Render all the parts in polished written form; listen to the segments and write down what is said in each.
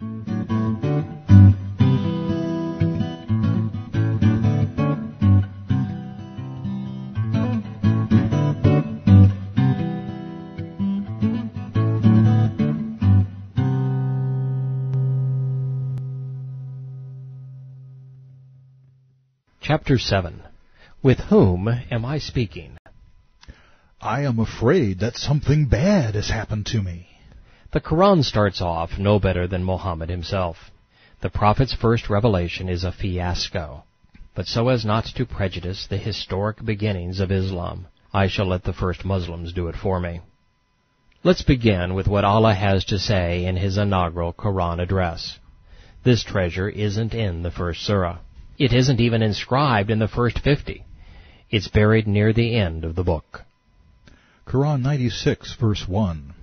Chapter 7. With whom am I speaking? I am afraid that something bad has happened to me. The Quran starts off no better than Muhammad himself. The Prophet's first revelation is a fiasco. But so as not to prejudice the historic beginnings of Islam, I shall let the first Muslims do it for me. Let's begin with what Allah has to say in His inaugural Quran address. This treasure isn't in the first surah. It isn't even inscribed in the first 50. It's buried near the end of the book. Quran 96, verse 1.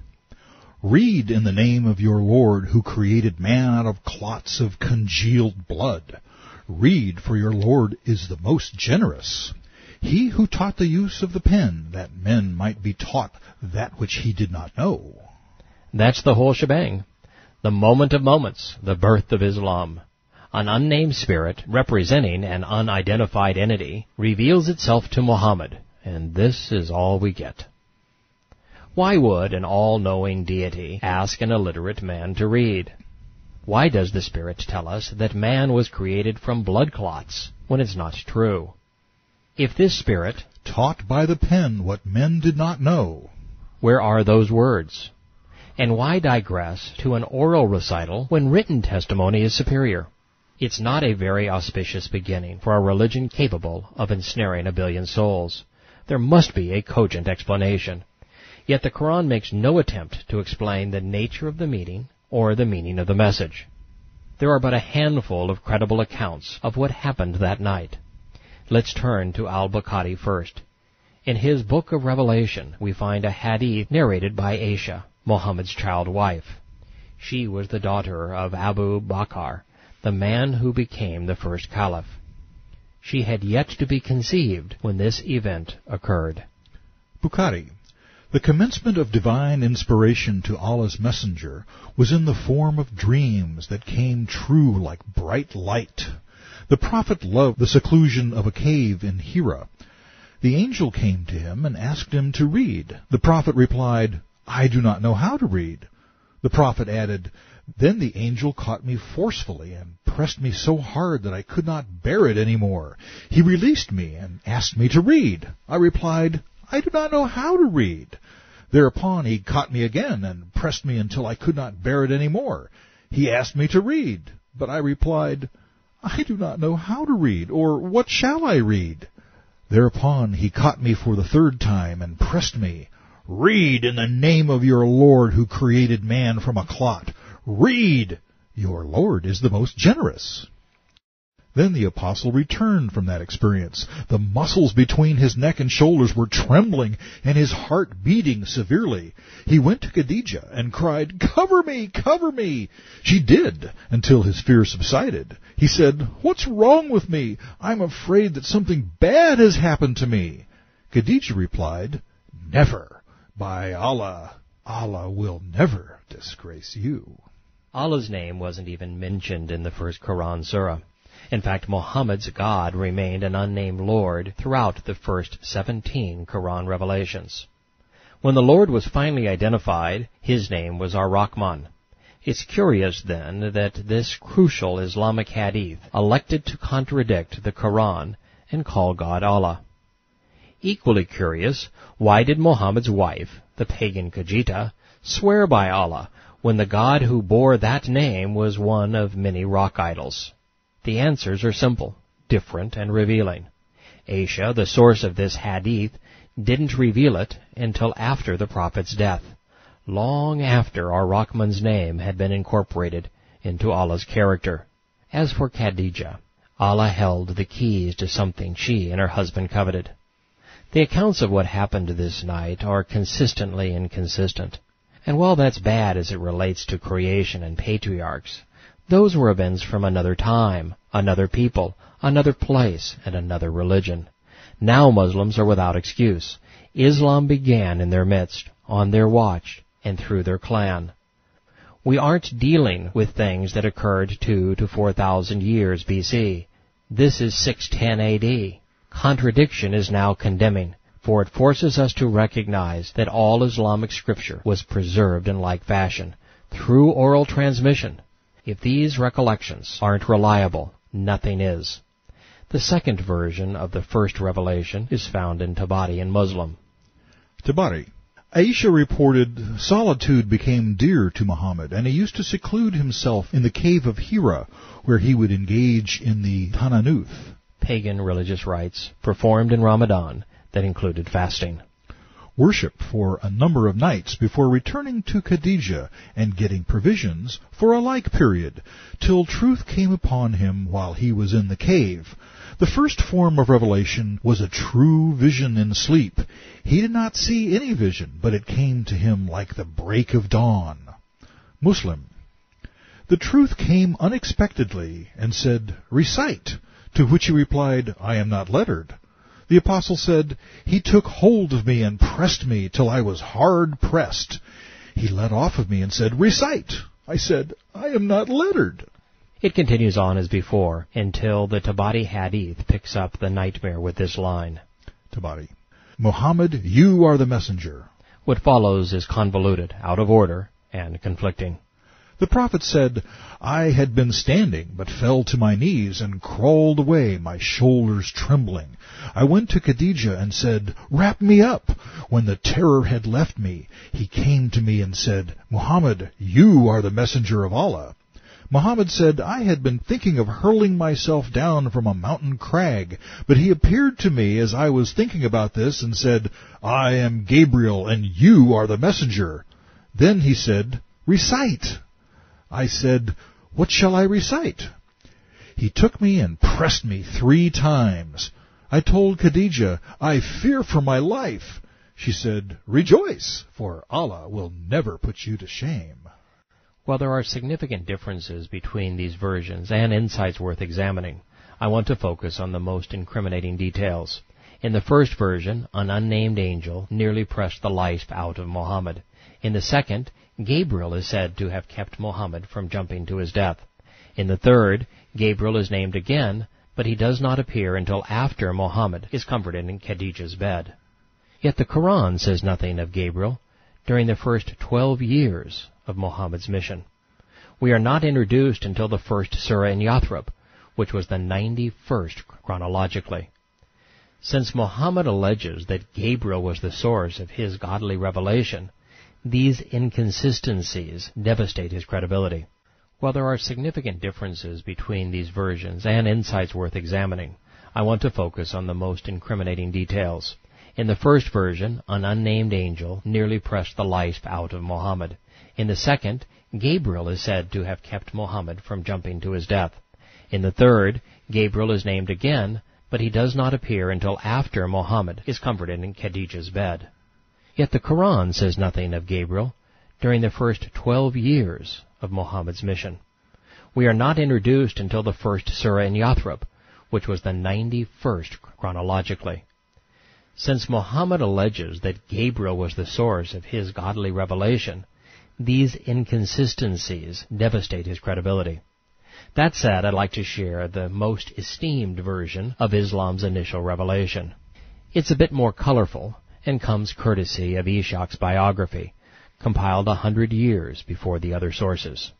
Read in the name of your Lord who created man out of clots of congealed blood. Read, for your Lord is the most generous. He who taught the use of the pen, that men might be taught that which he did not know. That's the whole shebang. The moment of moments, the birth of Islam. An unnamed spirit, representing an unidentified entity, reveals itself to Muhammad, and this is all we get. Why would an all-knowing deity ask an illiterate man to read? Why does the Spirit tell us that man was created from blood clots, when it's not true? If this Spirit taught by the pen what men did not know, where are those words? And why digress to an oral recital when written testimony is superior? It's not a very auspicious beginning for a religion capable of ensnaring a billion souls. There must be a cogent explanation. Yet the Quran makes no attempt to explain the nature of the meeting or the meaning of the message. There are but a handful of credible accounts of what happened that night. Let's turn to al-Bukhari first. In his book of Revelation, we find a hadith narrated by Aisha, Muhammad's child wife. She was the daughter of Abu Bakr, the man who became the first caliph. She had yet to be conceived when this event occurred. Bukhari. The commencement of divine inspiration to Allah's messenger was in the form of dreams that came true like bright light. The prophet loved the seclusion of a cave in Hira. The angel came to him and asked him to read. The prophet replied, I do not know how to read. The prophet added, Then the angel caught me forcefully and pressed me so hard that I could not bear it any more. He released me and asked me to read. I replied, I do not know how to read. Thereupon he caught me again and pressed me until I could not bear it any more. He asked me to read, but I replied, I do not know how to read, or what shall I read? Thereupon he caught me for the third time and pressed me. Read in the name of your Lord who created man from a clot. Read! Your Lord is the most generous. Then the apostle returned from that experience. The muscles between his neck and shoulders were trembling, and his heart beating severely. He went to Khadijah and cried, Cover me! Cover me! She did, until his fear subsided. He said, What's wrong with me? I'm afraid that something bad has happened to me. Khadijah replied, Never. By Allah, Allah will never disgrace you. Allah's name wasn't even mentioned in the first Quran surah. In fact, Muhammad's God remained an unnamed Lord throughout the first 17 Quran revelations. When the Lord was finally identified, his name was Ar-Rahman. It's curious, then, that this crucial Islamic hadith elected to contradict the Quran and call God Allah. Equally curious, why did Muhammad's wife, the pagan Khajiita, swear by Allah when the God who bore that name was one of many rock idols? The answers are simple, different, and revealing. Aisha, the source of this hadith, didn't reveal it until after the Prophet's death, long after Ar-Rahman's name had been incorporated into Allah's character. As for Khadijah, Allah held the keys to something she and her husband coveted. The accounts of what happened this night are consistently inconsistent. And while that's bad as it relates to creation and patriarchs, those were events from another time, another people, another place, and another religion. Now Muslims are without excuse. Islam began in their midst, on their watch, and through their clan. We aren't dealing with things that occurred 2 to 4,000 years BC. This is 610 AD. Contradiction is now condemning, for it forces us to recognize that all Islamic scripture was preserved in like fashion, through oral transmission. If these recollections aren't reliable, nothing is. The second version of the first revelation is found in Tabari in Muslim. Tabari. Aisha reported solitude became dear to Muhammad, and he used to seclude himself in the cave of Hira, where he would engage in the Tananuth, pagan religious rites performed in Ramadan that included fasting, worship for a number of nights before returning to Khadijah and getting provisions for a like period, till truth came upon him while he was in the cave. The first form of revelation was a true vision in sleep. He did not see any vision, but it came to him like the break of dawn. Muslim. The truth came unexpectedly and said, "Recite," to which he replied, "I am not lettered." The apostle said, "He took hold of me and pressed me till I was hard pressed. He let off of me and said, 'Recite.' I said, 'I am not lettered.'" It continues on as before, until the Tabari Hadith picks up the nightmare with this line. Tabari. Muhammad, you are the messenger. What follows is convoluted, out of order, and conflicting. The prophet said, "I had been standing, but fell to my knees and crawled away, my shoulders trembling. I went to Khadijah and said, 'Wrap me up.' When the terror had left me, he came to me and said, 'Muhammad, you are the messenger of Allah.' Muhammad said, 'I had been thinking of hurling myself down from a mountain crag, but he appeared to me as I was thinking about this and said, 'I am Gabriel, and you are the messenger.' Then he said, 'Recite.' I said, 'What shall I recite?' He took me and pressed me 3 times. I told Khadijah, 'I fear for my life.' She said, 'Rejoice, for Allah will never put you to shame.'" While there are significant differences between these versions and insights worth examining, I want to focus on the most incriminating details. In the first version, an unnamed angel nearly pressed the life out of Muhammad. In the second, Gabriel is said to have kept Muhammad from jumping to his death. In the third, Gabriel is named again, but he does not appear until after Muhammad is comforted in Khadijah's bed. Yet the Quran says nothing of Gabriel during the first 12 years of Muhammad's mission. We are not introduced until the first surah in Yathrib, which was the 91st chronologically. Since Muhammad alleges that Gabriel was the source of his godly revelation, these inconsistencies devastate his credibility. While there are significant differences between these versions and insights worth examining, I want to focus on the most incriminating details. In the first version, an unnamed angel nearly pressed the life out of Muhammad. In the second, Gabriel is said to have kept Muhammad from jumping to his death. In the third, Gabriel is named again, but he does not appear until after Muhammad is comforted in Khadijah's bed. Yet the Quran says nothing of Gabriel during the first 12 years of Muhammad's mission. We are not introduced until the first surah in Yathrib, which was the 91st chronologically. Since Muhammad alleges that Gabriel was the source of his godly revelation, these inconsistencies devastate his credibility. That said, I'd like to share the most esteemed version of Islam's initial revelation. It's a bit more colorful and comes courtesy of Ishaq's biography, compiled 100 years before the other sources.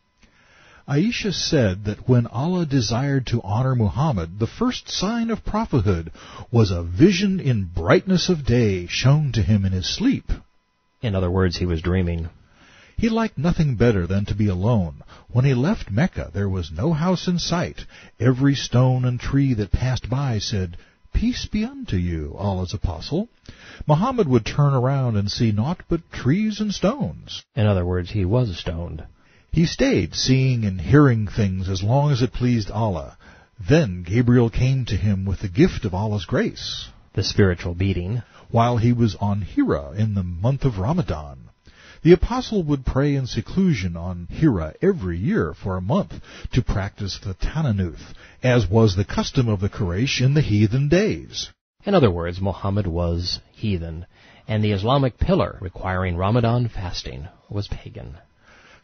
Aisha said that when Allah desired to honor Muhammad, the first sign of prophethood was a vision in brightness of day shown to him in his sleep. In other words, he was dreaming. He liked nothing better than to be alone. When he left Mecca, there was no house in sight. Every stone and tree that passed by said, "Peace be unto you, Allah's apostle." Muhammad would turn around and see naught but trees and stones. In other words, he was stoned. He stayed seeing and hearing things as long as it pleased Allah. Then Gabriel came to him with the gift of Allah's grace, the spiritual beating, while he was on Hira in the month of Ramadan. The apostle would pray in seclusion on Hira every year for a month to practice the Tananuth, as was the custom of the Quraysh in the heathen days. In other words, Muhammad was heathen, and the Islamic pillar requiring Ramadan fasting was pagan.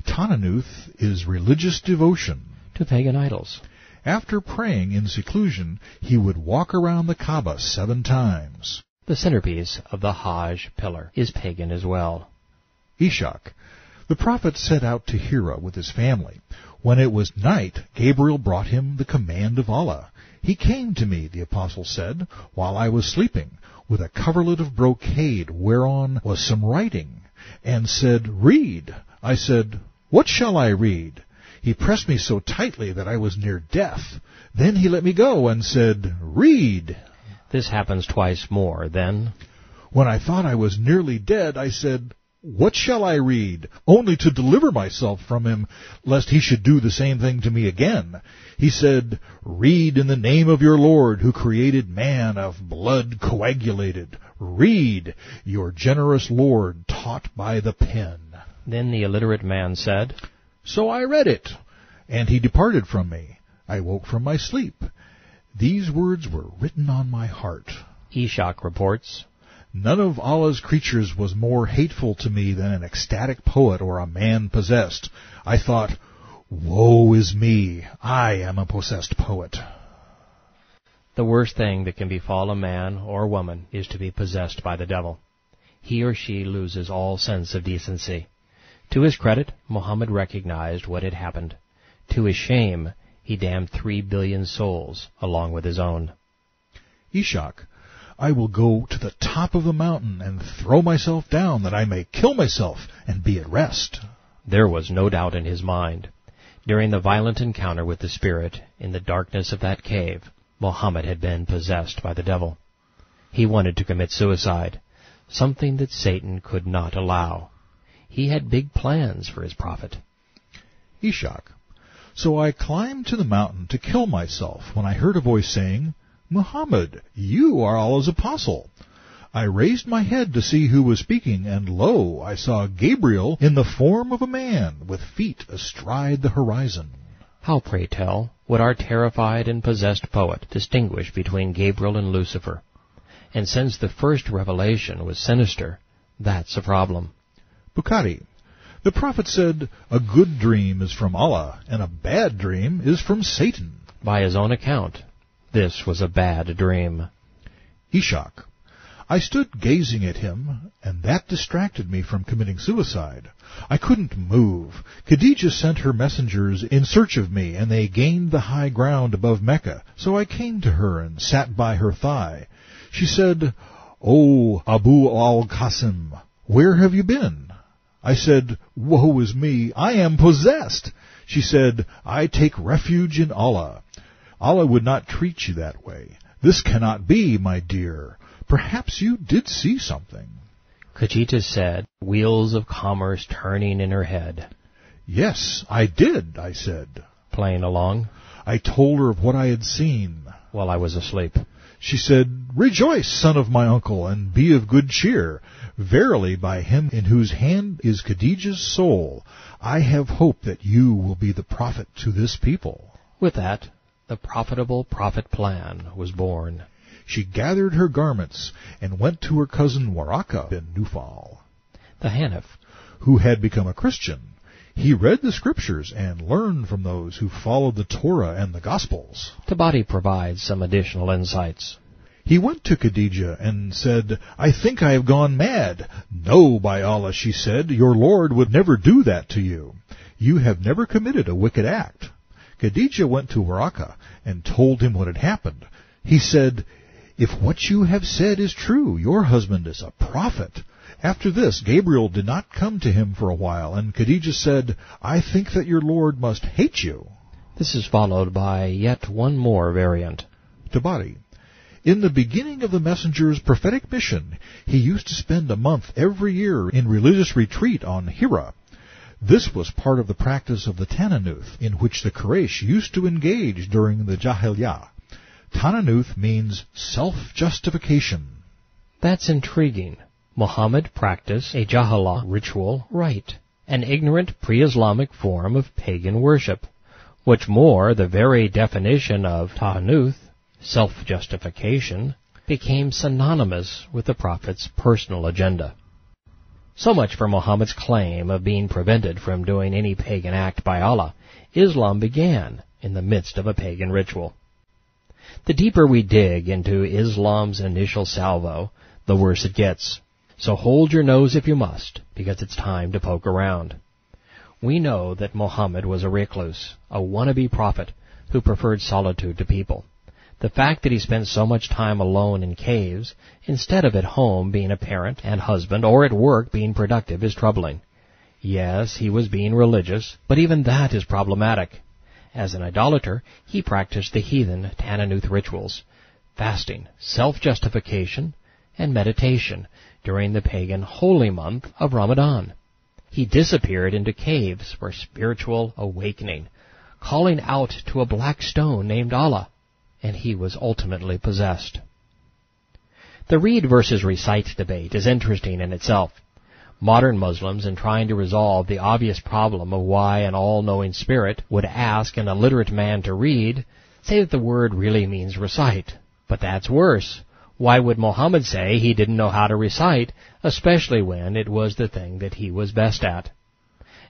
Tananuth is religious devotion. To pagan idols. After praying in seclusion, he would walk around the Kaaba 7 times. The centerpiece of the Hajj pillar is pagan as well. Ishak. The prophet set out to Hira with his family. When it was night, Gabriel brought him the command of Allah. He came to me, the apostle said, while I was sleeping, with a coverlet of brocade whereon was some writing, and said, "Read." I said, "What shall I read?" He pressed me so tightly that I was near death. Then he let me go and said, "Read." This happens twice more. Then, when I thought I was nearly dead, I said, "What shall I read?" only to deliver myself from him, lest he should do the same thing to me again. He said, "Read in the name of your Lord, who created man of blood coagulated. Read, your generous Lord taught by the pen." Then the illiterate man said, "So I read it." And he departed from me. I woke from my sleep. These words were written on my heart. Ishak reports, None of Allah's creatures was more hateful to me than an ecstatic poet or a man possessed. I thought, woe is me, I am a possessed poet. The worst thing that can befall a man or woman is to be possessed by the devil. He or she loses all sense of decency. To his credit, Muhammad recognized what had happened. To his shame, he damned 3 billion souls along with his own. Ishak, I will go to the top of the mountain and throw myself down that I may kill myself and be at rest. There was no doubt in his mind. During the violent encounter with the spirit in the darkness of that cave, Muhammad had been possessed by the devil. He wanted to commit suicide, something that Satan could not allow. He had big plans for his prophet. Ishak, so I climbed to the mountain to kill myself when I heard a voice saying, Muhammad, you are Allah's apostle. I raised my head to see who was speaking, and lo, I saw Gabriel in the form of a man, with feet astride the horizon. How, pray tell, would our terrified and possessed poet distinguish between Gabriel and Lucifer? And since the first revelation was sinister, that's a problem. Bukhari, the prophet said, a good dream is from Allah, and a bad dream is from Satan. By his own account, this was a bad dream. Ishak, I stood gazing at him, and that distracted me from committing suicide. I couldn't move. Khadijah sent her messengers in search of me, and they gained the high ground above Mecca. So I came to her and sat by her thigh. She said, O Abu al-Qasim, where have you been? I said, woe is me, I am possessed. She said, I take refuge in Allah. Allah would not treat you that way. This cannot be, my dear. Perhaps you did see something. Khadijah said, wheels of commerce turning in her head. Yes, I did, I said. Playing along? I told her of what I had seen. While I was asleep. She said, Rejoice, son of my uncle, and be of good cheer. Verily, by him in whose hand is Khadijah's soul, I have hope that you will be the prophet to this people. With that, the profitable prophet plan was born. She gathered her garments and went to her cousin Waraka bin Nufal, the Hanif, who had become a Christian. He read the scriptures and learned from those who followed the Torah and the Gospels. Tabari provides some additional insights. He went to Khadijah and said, I think I have gone mad. No, by Allah, she said, your Lord would never do that to you. You have never committed a wicked act. Khadijah went to Waraka and told him what had happened. He said, If what you have said is true, your husband is a prophet. After this, Gabriel did not come to him for a while, and Khadijah said, I think that your Lord must hate you. This is followed by yet one more variant. Tabari. In the beginning of the messenger's prophetic mission, he used to spend a month every year in religious retreat on Hira. This was part of the practice of the Tananuth, in which the Quraysh used to engage during the Jahiliyyah. Tananuth means self-justification. That's intriguing. Muhammad practiced a Jahillah ritual rite, an ignorant pre-Islamic form of pagan worship. What's more, the very definition of Tananuth, self-justification, became synonymous with the prophet's personal agenda. So much for Muhammad's claim of being prevented from doing any pagan act by Allah. Islam began in the midst of a pagan ritual. The deeper we dig into Islam's initial salvo, the worse it gets. So hold your nose if you must, because it's time to poke around. We know that Muhammad was a recluse, a wannabe prophet who preferred solitude to people. The fact that he spent so much time alone in caves, instead of at home being a parent and husband, or at work being productive, is troubling. Yes, he was being religious, but even that is problematic. As an idolater, he practiced the heathen Tananuth rituals, fasting, self-justification, and meditation during the pagan holy month of Ramadan. He disappeared into caves for spiritual awakening, calling out to a black stone named Allah, and he was ultimately possessed. The read versus recite debate is interesting in itself. Modern Muslims, in trying to resolve the obvious problem of why an all-knowing spirit would ask an illiterate man to read, say that the word really means recite. But that's worse. Why would Muhammad say he didn't know how to recite, especially when it was the thing that he was best at?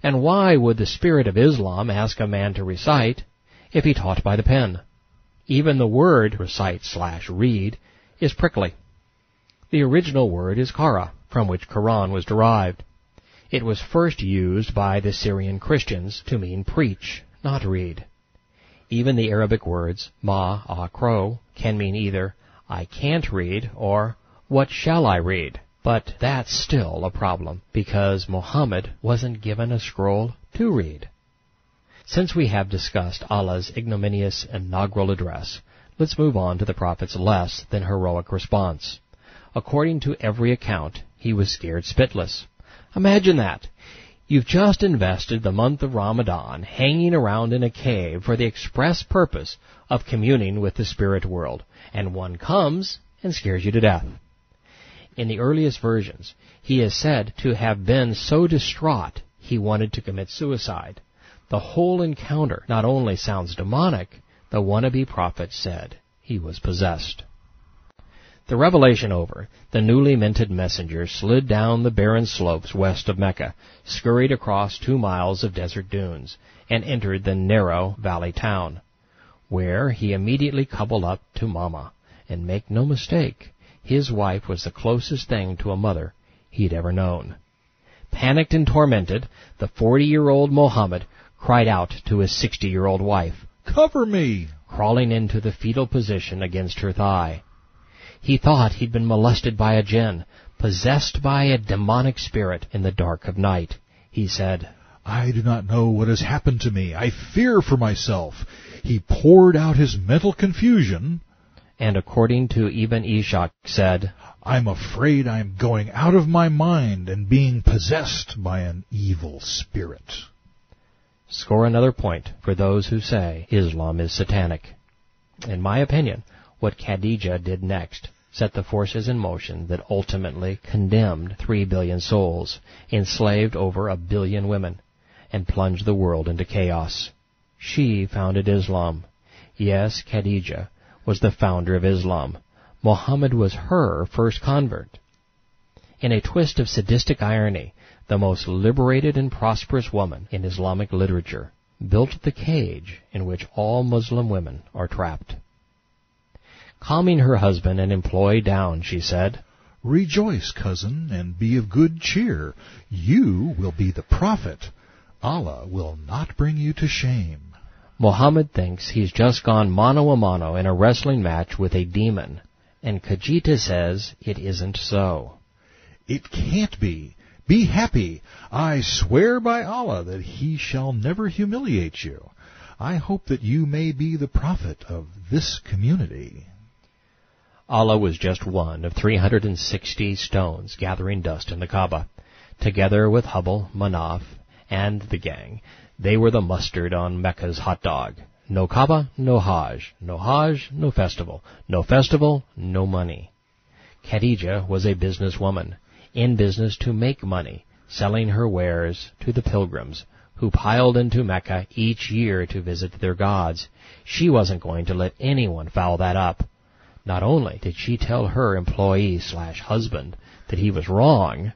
And why would the spirit of Islam ask a man to recite if he taught by the pen? Even the word recite/read is prickly. The original word is qara, from which Quran was derived. It was first used by the Syrian Christians to mean preach, not read. Even the Arabic words ma-a-kro can mean either I can't read or what shall I read? But that's still a problem, because Muhammad wasn't given a scroll to read. Since we have discussed Allah's ignominious inaugural address, let's move on to the Prophet's less than heroic response. According to every account, he was scared spitless. Imagine that. You've just invested the month of Ramadan hanging around in a cave for the express purpose of communing with the spirit world, and one comes and scares you to death. In the earliest versions, he is said to have been so distraught he wanted to commit suicide. The whole encounter not only sounds demonic, the wannabe prophet said he was possessed. The revelation over, the newly minted messenger slid down the barren slopes west of Mecca, scurried across 2 miles of desert dunes, and entered the narrow valley town, where he immediately coupled up to Mama. And make no mistake, his wife was the closest thing to a mother he'd ever known. Panicked and tormented, the 40-year-old Muhammad cried out to his 60-year-old wife, "Cover me!" crawling into the fetal position against her thigh. He thought he'd been molested by a jinn, possessed by a demonic spirit in the dark of night. He said, "I do not know what has happened to me. I fear for myself." He poured out his mental confusion, and according to Ibn Ishaq said, "I'm afraid I'm going out of my mind and being possessed by an evil spirit." Score another point for those who say Islam is satanic. In my opinion, what Khadijah did next set the forces in motion that ultimately condemned 3 billion souls, enslaved over 1 billion women, and plunged the world into chaos. She founded Islam. Yes, Khadijah was the founder of Islam. Muhammad was her first convert. In a twist of sadistic irony, the most liberated and prosperous woman in Islamic literature built the cage in which all Muslim women are trapped. Calming her husband and employee down, she said, "Rejoice, cousin, and be of good cheer. You will be the prophet. Allah will not bring you to shame." Muhammad thinks he's just gone mano a mano in a wrestling match with a demon, and Khajiita says it isn't so. "It can't be. Be happy. I swear by Allah that he shall never humiliate you. I hope that you may be the prophet of this community." Allah was just one of 360 stones gathering dust in the Kaaba. Together with Hubble, Manaf, and the gang, they were the mustard on Mecca's hot dog. No Kaaba, no Hajj. No Hajj, no festival. No festival, no money. Khadijah was a businesswoman, in business to make money, selling her wares to the pilgrims who piled into Mecca each year to visit their gods. She wasn't going to let anyone foul that up. Not only did she tell her employee/husband that he was wrong,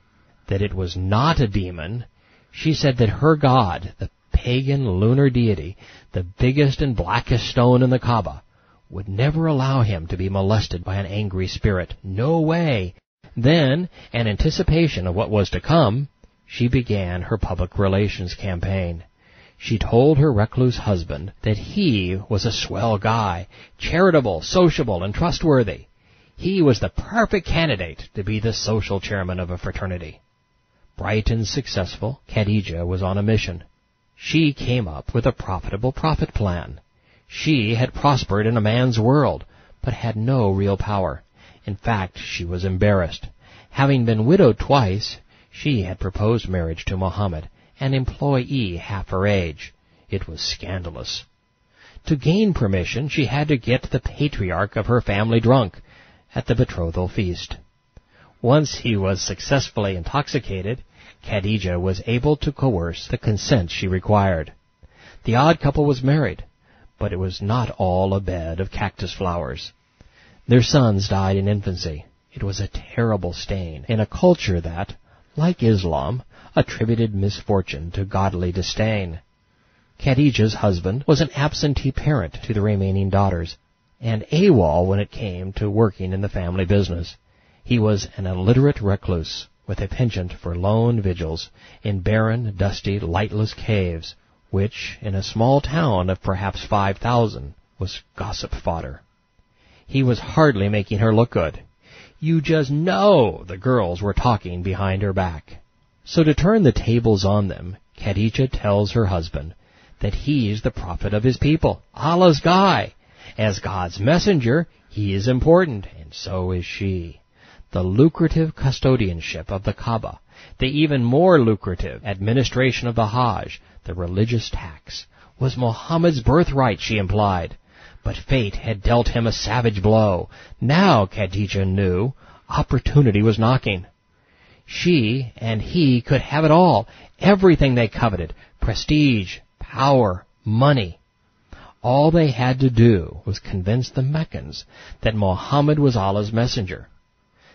that it was not a demon. She said that her god, the pagan lunar deity, the biggest and blackest stone in the Kaaba, would never allow him to be molested by an angry spirit. No way! Then, in anticipation of what was to come, she began her public relations campaign. She told her recluse husband that he was a swell guy, charitable, sociable, and trustworthy. He was the perfect candidate to be the social chairman of a fraternity. Bright and successful, Khadijah was on a mission. She came up with a profitable profit plan. She had prospered in a man's world, but had no real power. In fact, she was embarrassed. Having been widowed twice, she had proposed marriage to Muhammad, an employee half her age. It was scandalous. To gain permission, she had to get the patriarch of her family drunk at the betrothal feast. Once he was successfully intoxicated, Khadijah was able to coerce the consent she required. The odd couple was married, but it was not all a bed of cactus flowers. Their sons died in infancy. It was a terrible stain in a culture that, like Islam, attributed misfortune to godly disdain. Khadijah's husband was an absentee parent to the remaining daughters, and AWOL when it came to working in the family business. He was an illiterate recluse, with a penchant for lone vigils in barren, dusty, lightless caves, which, in a small town of perhaps 5,000, was gossip fodder. He was hardly making her look good. You just know the girls were talking behind her back. So to turn the tables on them, Khadijah tells her husband that he's the prophet of his people, Allah's guy. As God's messenger, he is important, and so is she. The lucrative custodianship of the Kaaba, the even more lucrative administration of the Hajj, the religious tax, was Muhammad's birthright, she implied. But fate had dealt him a savage blow. Now, Khadijah knew, opportunity was knocking. She and he could have it all, everything they coveted, prestige, power, money. All they had to do was convince the Meccans that Muhammad was Allah's messenger.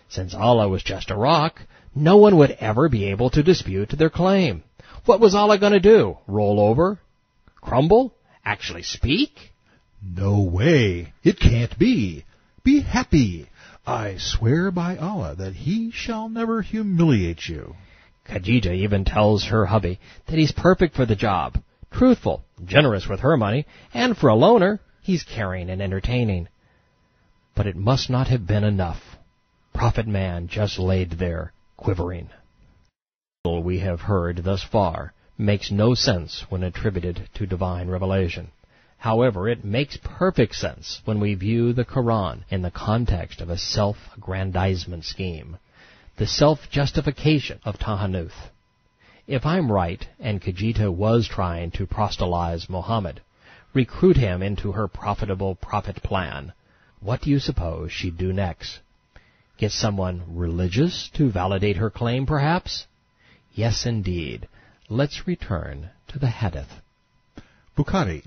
Since Allah was just a rock, no one would ever be able to dispute their claim. What was Allah going to do? Roll over? Crumble? Actually speak? No way. It can't be. Be happy. I swear by Allah that he shall never humiliate you. Khadijah even tells her hubby that he's perfect for the job. Truthful, generous with her money, and for a loner, he's caring and entertaining. But it must not have been enough. Prophet man just laid there, quivering. All we have heard thus far makes no sense when attributed to divine revelation. However, it makes perfect sense when we view the Quran in the context of a self-aggrandizement scheme, the self-justification of Tahanuth. If I'm right, and Khadijah was trying to proselytize Muhammad, recruit him into her profitable prophet plan, what do you suppose she'd do next? Get someone religious to validate her claim, perhaps? Yes, indeed. Let's return to the hadith. Bukhari.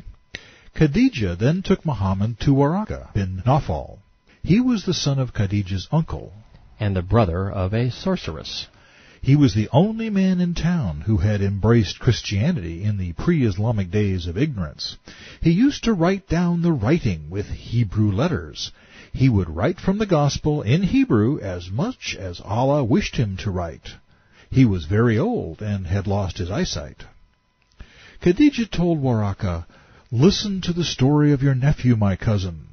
Khadijah then took Muhammad to Waraka bin Nawfal. He was the son of Khadijah's uncle, and the brother of a sorceress. He was the only man in town who had embraced Christianity in the pre-Islamic days of ignorance. He used to write down the writing with Hebrew letters. He would write from the gospel in Hebrew as much as Allah wished him to write. He was very old and had lost his eyesight. Khadijah told Waraka, "Listen to the story of your nephew, my cousin."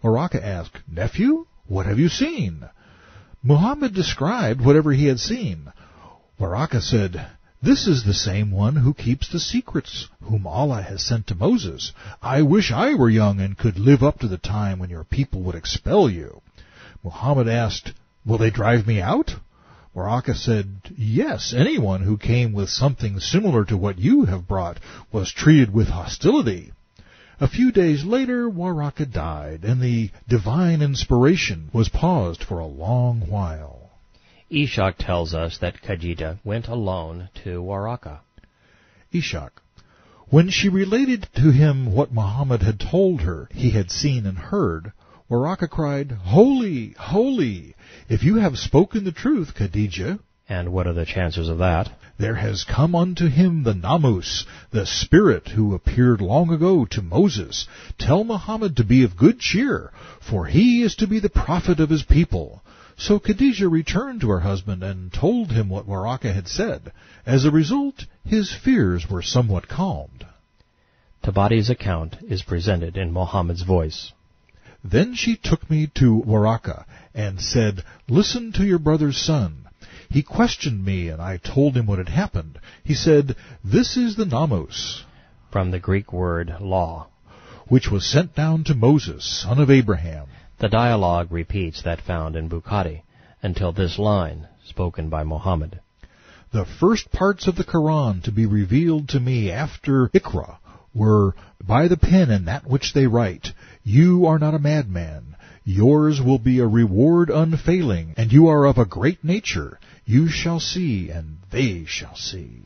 Waraka asked, "Nephew? What have you seen?" Muhammad described whatever he had seen. Waraka said, "This is the same one who keeps the secrets, whom Allah has sent to Moses. I wish I were young and could live up to the time when your people would expel you." Muhammad asked, "Will they drive me out?" Waraka said, "Yes, anyone who came with something similar to what you have brought was treated with hostility." A few days later, Waraka died, and the divine inspiration was paused for a long while. Ishaq tells us that Khadijah went alone to Waraka. Ishaq. When she related to him what Muhammad had told her he had seen and heard, Waraka cried, "Holy, holy! If you have spoken the truth, Khadijah." And what are the chances of that? There has come unto him the Namus, the Spirit who appeared long ago to Moses. Tell Muhammad to be of good cheer, for he is to be the prophet of his people. So Khadijah returned to her husband and told him what Waraka had said. As a result, his fears were somewhat calmed. Tabari's account is presented in Muhammad's voice. Then she took me to Waraka and said, Listen to your brother's son. He questioned me, and I told him what had happened. He said, This is the Namus, From the Greek word law, which was sent down to Moses, son of Abraham. The dialogue repeats that found in Bukhari until this line, spoken by Muhammad. The first parts of the Quran to be revealed to me after Iqra were, By the pen and that which they write, you are not a madman. Yours will be a reward unfailing, and you are of a great nature. You shall see, and they shall see.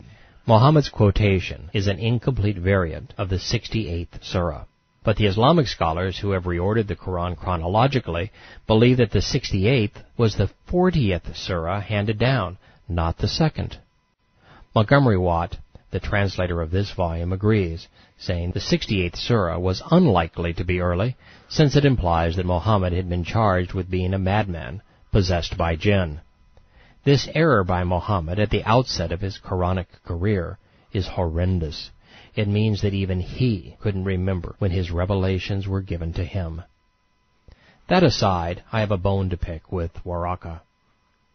Muhammad's quotation is an incomplete variant of the 68th surah. But the Islamic scholars who have reordered the Quran chronologically believe that the 68th was the 40th surah handed down, not the second. Montgomery Watt, the translator of this volume, agrees, saying the 68th surah was unlikely to be early, since it implies that Muhammad had been charged with being a madman, possessed by jinn. This error by Muhammad at the outset of his Quranic career is horrendous. It means that even he couldn't remember when his revelations were given to him. That aside, I have a bone to pick with Waraka.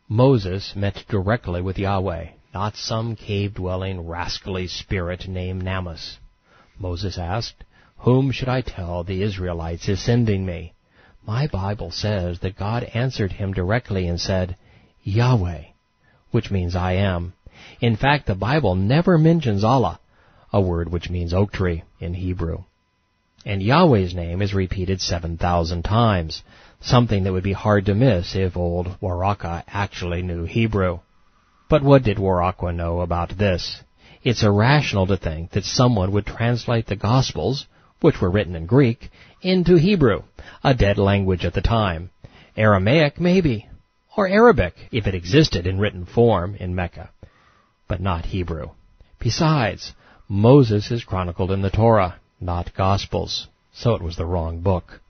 Moses met directly with Yahweh, not some cave-dwelling, rascally spirit named Namus. Moses asked, Whom should I tell the Israelites is sending me? My Bible says that God answered him directly and said, Yahweh, which means I am. In fact, the Bible never mentions Allah, a word which means oak tree in Hebrew. And Yahweh's name is repeated 7,000 times, something that would be hard to miss if old Waraka actually knew Hebrew. But what did Waraka know about this? It's irrational to think that someone would translate the Gospels, which were written in Greek, into Hebrew, a dead language at the time. Aramaic, maybe, or Arabic, if it existed in written form in Mecca, but not Hebrew. Besides, Moses is chronicled in the Torah, not Gospels, so it was the wrong book.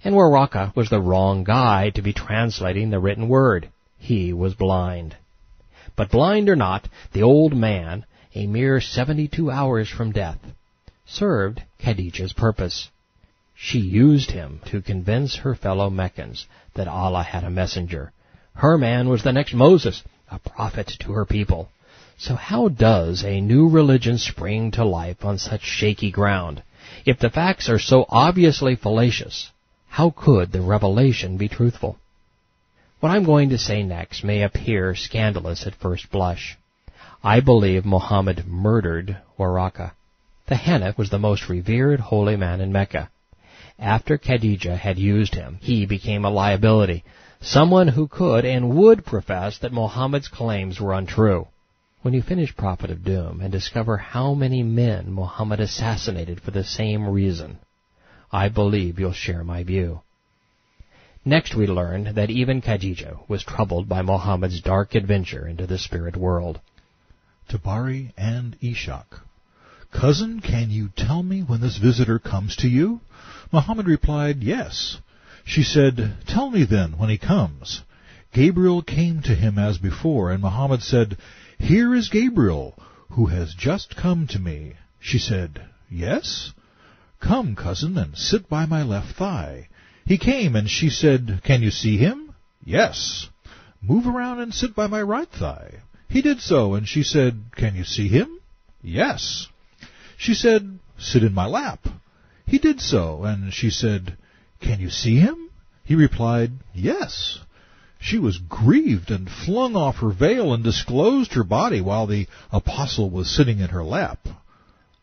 And Waraka was the wrong guy to be translating the written word. He was blind. But blind or not, the old man, a mere 72 hours from death, served Khadijah's purpose. She used him to convince her fellow Meccans that Allah had a messenger. Her man was the next Moses, a prophet to her people. So how does a new religion spring to life on such shaky ground? If the facts are so obviously fallacious, how could the revelation be truthful? What I'm going to say next may appear scandalous at first blush. I believe Muhammad murdered Waraka. The Hanif was the most revered holy man in Mecca. After Khadijah had used him, he became a liability, someone who could and would profess that Muhammad's claims were untrue. When you finish Prophet of Doom and discover how many men Muhammad assassinated for the same reason, I believe you'll share my view. Next we learn that even Khadijah was troubled by Muhammad's dark adventure into the spirit world. Tabari and Ishaq. Cousin, can you tell me when this visitor comes to you? Muhammad replied, Yes. She said, Tell me then when he comes. Gabriel came to him as before, and Muhammad said, Here is Gabriel, who has just come to me. She said, Yes? Come, cousin, and sit by my left thigh. He came, and she said, Can you see him? Yes. Move around and sit by my right thigh. He did so, and she said, Can you see him? Yes. She said, Sit in my lap. He did so, and she said, Can you see him? He replied, Yes. She was grieved and flung off her veil and disclosed her body while the apostle was sitting in her lap.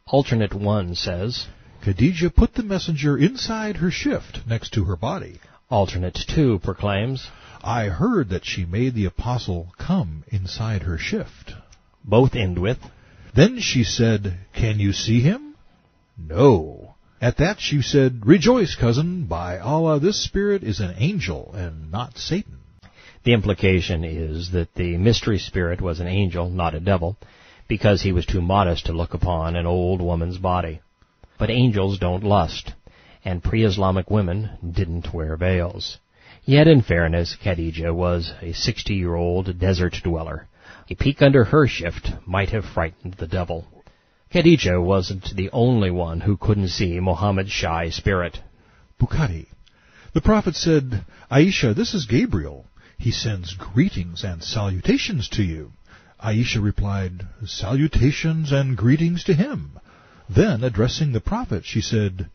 Alternate 1 says, Khadijah put the messenger inside her shift next to her body. Alternate 2 proclaims, I heard that she made the apostle come inside her shift. Both end with, Then she said, Can you see him? No. At that she said, Rejoice, cousin, by Allah, this spirit is an angel and not Satan. The implication is that the mystery spirit was an angel, not a devil, because he was too modest to look upon an old woman's body. But angels don't lust, and pre-Islamic women didn't wear veils. Yet, in fairness, Khadijah was a 60-year-old desert dweller. A peek under her shift might have frightened the devil. Khadijah wasn't the only one who couldn't see Muhammad's shy spirit. Bukhari. The Prophet said, Aisha, this is Gabriel. He sends greetings and salutations to you. Aisha replied, salutations and greetings to him. Then, addressing the Prophet, she said,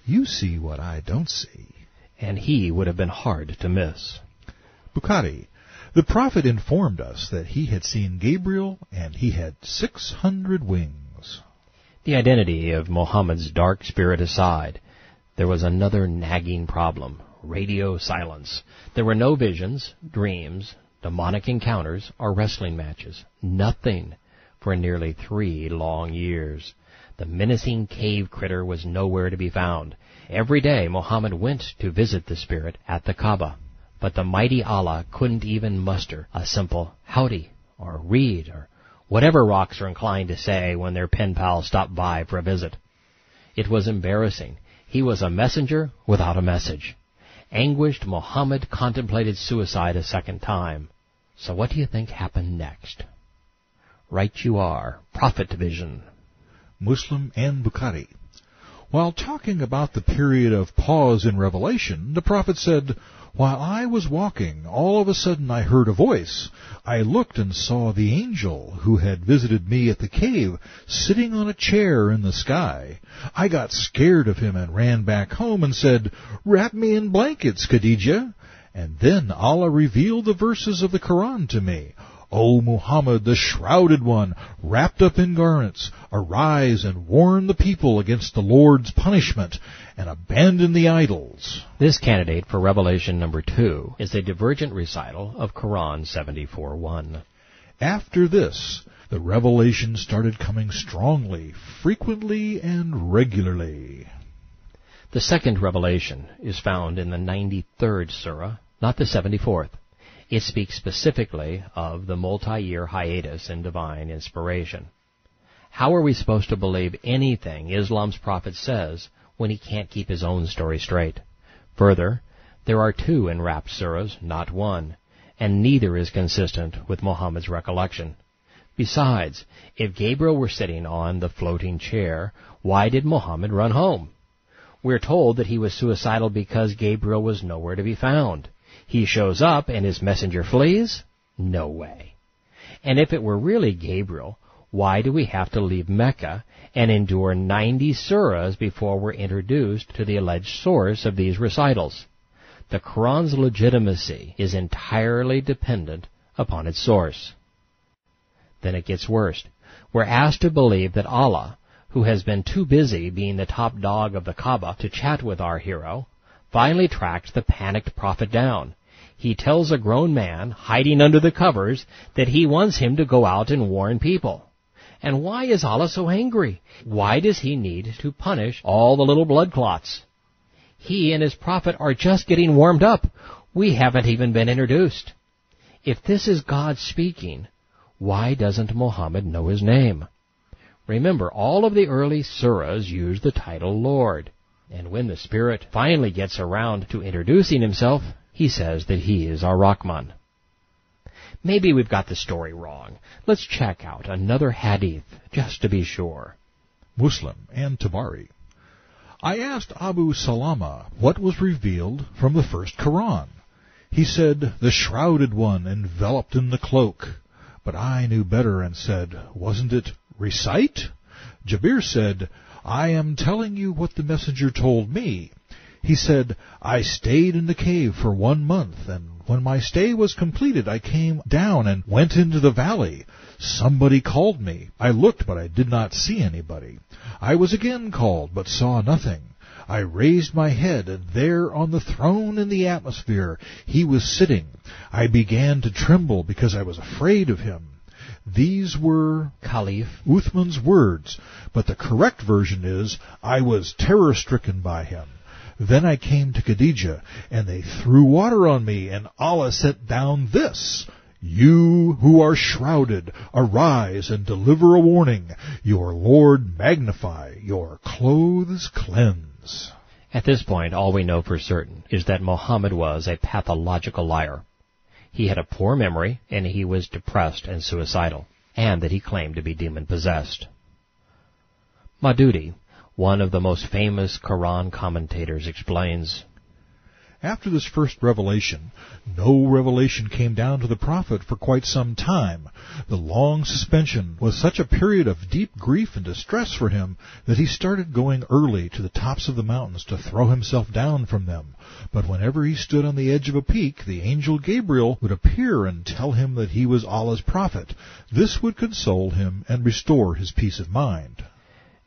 you see what I don't see. And he would have been hard to miss. Bukhari. The Prophet informed us that he had seen Gabriel and he had 600 wings. The identity of Muhammad's dark spirit aside, there was another nagging problem: radio silence. There were no visions, dreams, demonic encounters, or wrestling matches. Nothing for nearly 3 long years. The menacing cave critter was nowhere to be found. Every day Muhammad went to visit the spirit at the Kaaba, but the mighty Allah couldn't even muster a simple howdy or read or whatever rocks are inclined to say when their pen pals stop by for a visit. It was embarrassing. He was a messenger without a message. Anguished, Muhammad contemplated suicide a second time. So what do you think happened next? Right you are. Prophet vision. Muslim and Bukhari. While talking about the period of pause in Revelation, the Prophet said, while I was walking, all of a sudden I heard a voice. I looked and saw the angel who had visited me at the cave sitting on a chair in the sky. I got scared of him and ran back home and said, wrap me in blankets, Khadijah. And then Allah revealed the verses of the Quran to me. O Muhammad, the shrouded one, wrapped up in garments, arise and warn the people against the Lord's punishment, and abandon the idols. This candidate for Revelation number 2 is a divergent recital of Quran 74:1. After this, the revelation started coming strongly, frequently, and regularly. The second revelation is found in the 93rd surah, not the 74th. It speaks specifically of the multi-year hiatus in divine inspiration. How are we supposed to believe anything Islam's prophet says when he can't keep his own story straight? Further, there are 2 enwrapped surahs, not 1, and neither is consistent with Muhammad's recollection. Besides, if Gabriel were sitting on the floating chair, why did Muhammad run home? We're told that he was suicidal because Gabriel was nowhere to be found. He shows up and his messenger flees? No way. And if it were really Gabriel, why do we have to leave Mecca and endure 90 surahs before we're introduced to the alleged source of these recitals? The Quran's legitimacy is entirely dependent upon its source. Then it gets worse. We're asked to believe that Allah, who has been too busy being the top dog of the Kaaba to chat with our hero, finally tracks the panicked prophet down. He tells a grown man, hiding under the covers, that he wants him to go out and warn people. And why is Allah so angry? Why does he need to punish all the little blood clots? He and his prophet are just getting warmed up. We haven't even been introduced. If this is God speaking, why doesn't Muhammad know his name? Remember, all of the early surahs use the title Lord. And when the Spirit finally gets around to introducing himself, he says that he is our Rahman. Maybe we've got the story wrong. Let's check out another hadith, just to be sure. Muslim and Tabari. I asked Abu Salama what was revealed from the first Quran. He said, the shrouded one enveloped in the cloak. But I knew better and said, wasn't it recite? Jabir said, I am telling you what the messenger told me. He said, I stayed in the cave for 1 month, and when my stay was completed, I came down and went into the valley. Somebody called me. I looked, but I did not see anybody. I was again called, but saw nothing. I raised my head, and there on the throne in the atmosphere he was sitting. I began to tremble because I was afraid of him. These were Caliph Uthman's words, but the correct version is, I was terror-stricken by him. Then I came to Khadijah, and they threw water on me, and Allah sent down this: You who are shrouded, arise and deliver a warning. Your Lord magnify, your clothes cleanse. At this point, all we know for certain is that Muhammad was a pathological liar. He had a poor memory, and he was depressed and suicidal, and that he claimed to be demon-possessed. Maududi, one of the most famous Quran commentators, explains, After this first revelation, no revelation came down to the prophet for quite some time. The long suspension was such a period of deep grief and distress for him that he started going early to the tops of the mountains to throw himself down from them. But whenever he stood on the edge of a peak, the angel Gabriel would appear and tell him that he was Allah's prophet. This would console him and restore his peace of mind.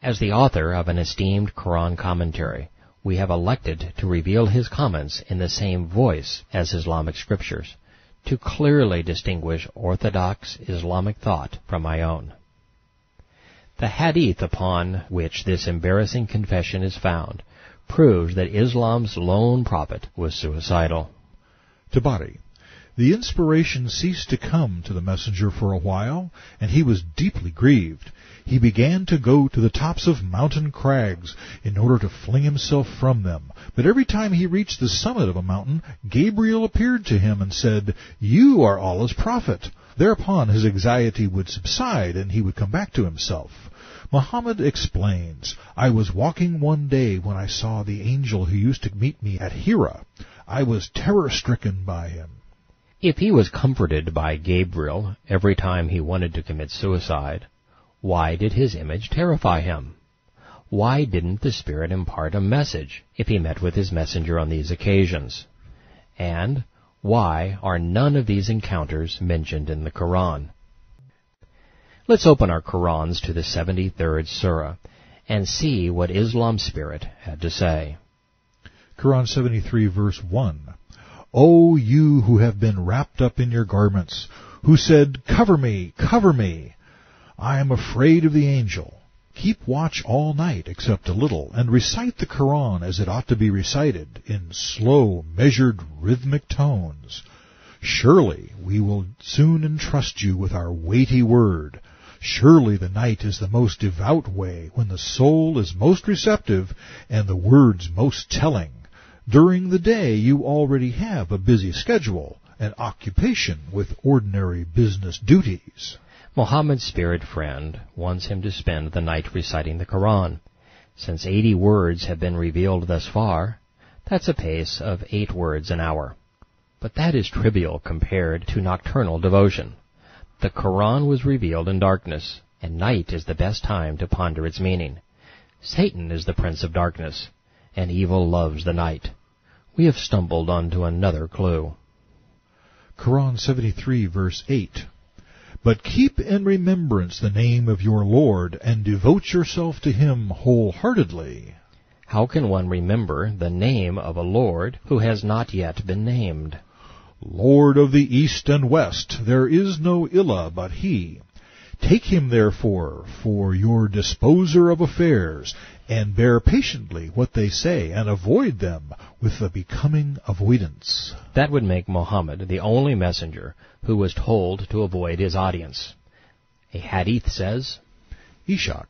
As the author of an esteemed Quran commentary, we have elected to reveal his comments in the same voice as Islamic scriptures, to clearly distinguish orthodox Islamic thought from my own. The hadith upon which this embarrassing confession is found proves that Islam's lone prophet was suicidal. Tabari. The inspiration ceased to come to the messenger for a while, and he was deeply grieved. He began to go to the tops of mountain crags in order to fling himself from them. But every time he reached the summit of a mountain, Gabriel appeared to him and said, You are Allah's prophet. Thereupon his anxiety would subside, and he would come back to himself. Muhammad explains, I was walking one day when I saw the angel who used to meet me at Hira. I was terror-stricken by him. If he was comforted by Gabriel every time he wanted to commit suicide, why did his image terrify him? Why didn't the Spirit impart a message if he met with his messenger on these occasions? And why are none of these encounters mentioned in the Quran? Let's open our Qurans to the 73rd Surah and see what Islam's Spirit had to say. Quran 73, verse 1. O you who have been wrapped up in your garments, who said, Cover me, cover me. I am afraid of the angel. Keep watch all night, except a little, and recite the Quran as it ought to be recited, in slow, measured, rhythmic tones. Surely we will soon entrust you with our weighty word. Surely the night is the most devout way, when the soul is most receptive and the words most telling. During the day you already have a busy schedule, an occupation with ordinary business duties. Muhammad's spirit friend wants him to spend the night reciting the Quran. Since 80 words have been revealed thus far, that's a pace of 8 words an hour. But that is trivial compared to nocturnal devotion. The Quran was revealed in darkness, and night is the best time to ponder its meaning. Satan is the prince of darkness, and evil loves the night. We have stumbled onto another clue. Quran 73, verse 8. But keep in remembrance the name of your Lord, and devote yourself to him wholeheartedly. How can one remember the name of a Lord who has not yet been named? Lord of the east and west, there is no Ilah but he. Take him, therefore, for your disposer of affairs, and bear patiently what they say, and avoid them with the becoming avoidance. That would make Muhammad the only messenger who was told to avoid his audience. A hadith says, Ishaq.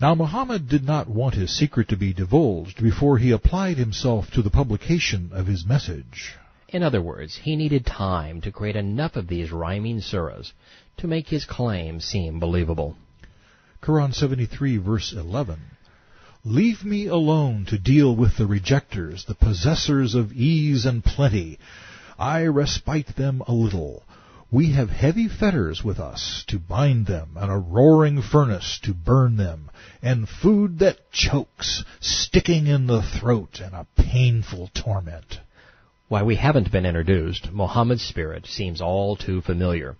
Now Muhammad did not want his secret to be divulged before he applied himself to the publication of his message. In other words, he needed time to create enough of these rhyming surahs to make his claim seem believable. Quran 73, verse 11. Leave me alone to deal with the rejectors, the possessors of ease and plenty. I respite them a little. We have heavy fetters with us to bind them, and a roaring furnace to burn them, and food that chokes, sticking in the throat, and a painful torment. Why we haven't been introduced, Muhammad's spirit seems all too familiar.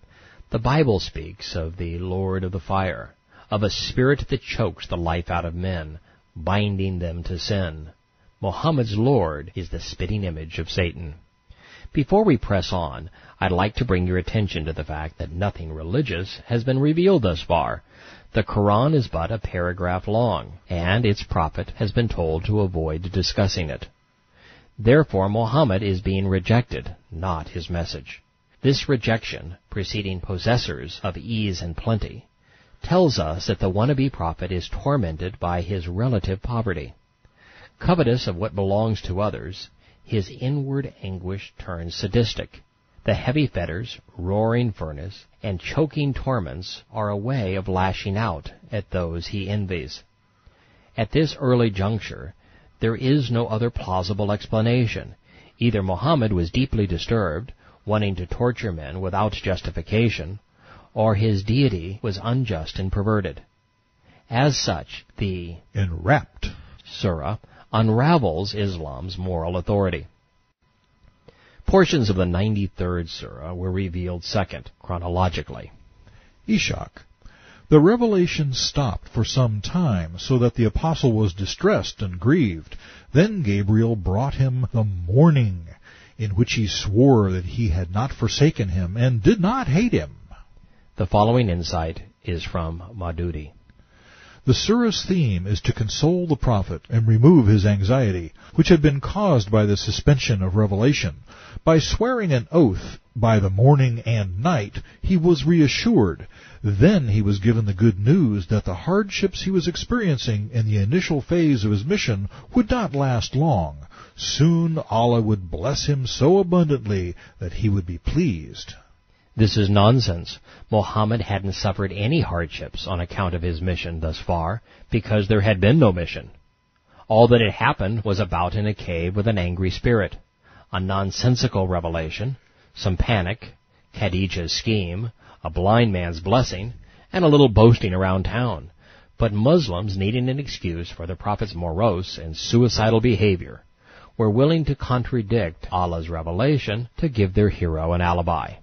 The Bible speaks of the Lord of the fire, of a spirit that chokes the life out of men, binding them to sin. Muhammad's Lord is the spitting image of Satan. Before we press on, I'd like to bring your attention to the fact that nothing religious has been revealed thus far. The Quran is but a paragraph long, and its prophet has been told to avoid discussing it. Therefore Muhammad is being rejected, not his message. This rejection, preceding possessors of ease and plenty, tells us that the wannabe prophet is tormented by his relative poverty. Covetous of what belongs to others, his inward anguish turns sadistic. The heavy fetters, roaring furnace, and choking torments are a way of lashing out at those he envies. At this early juncture, there is no other plausible explanation. Either Muhammad was deeply disturbed, wanting to torture men without justification, or his deity was unjust and perverted. As such, the Enwrapped surah unravels Islam's moral authority. Portions of the 93rd surah were revealed second, chronologically. Ishaq. The revelation stopped for some time, so that the apostle was distressed and grieved. Then Gabriel brought him the morning, in which he swore that he had not forsaken him, and did not hate him. The following insight is from Maududi. The surah's theme is to console the prophet and remove his anxiety, which had been caused by the suspension of revelation. By swearing an oath by the morning and night, he was reassured. Then he was given the good news that the hardships he was experiencing in the initial phase of his mission would not last long. Soon Allah would bless him so abundantly that he would be pleased. This is nonsense. Muhammad hadn't suffered any hardships on account of his mission thus far, because there had been no mission. All that had happened was a bout in a cave with an angry spirit, a nonsensical revelation, some panic, Khadijah's scheme, a blind man's blessing, and a little boasting around town. But Muslims, needing an excuse for the Prophet's morose and suicidal behavior, were willing to contradict Allah's revelation to give their hero an alibi.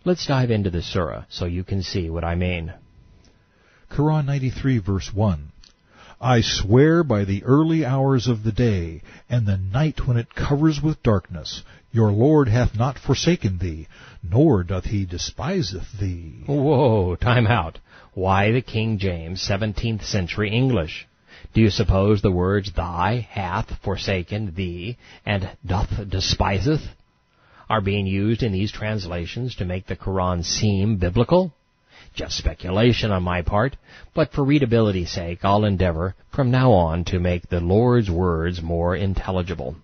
Let's dive into the surah so you can see what I mean. Quran 93 verse 1. I swear by the early hours of the day, and the night when it covers with darkness, your Lord hath not forsaken thee, nor doth he despiseth thee. Whoa, time out. Why the King James 17th century English? Do you suppose the words thy, hath, forsaken, thee, and doth despiseth are being used in these translations to make the Quran seem biblical? Just speculation on my part, but for readability's sake I'll endeavor from now on to make the Lord's words more intelligible.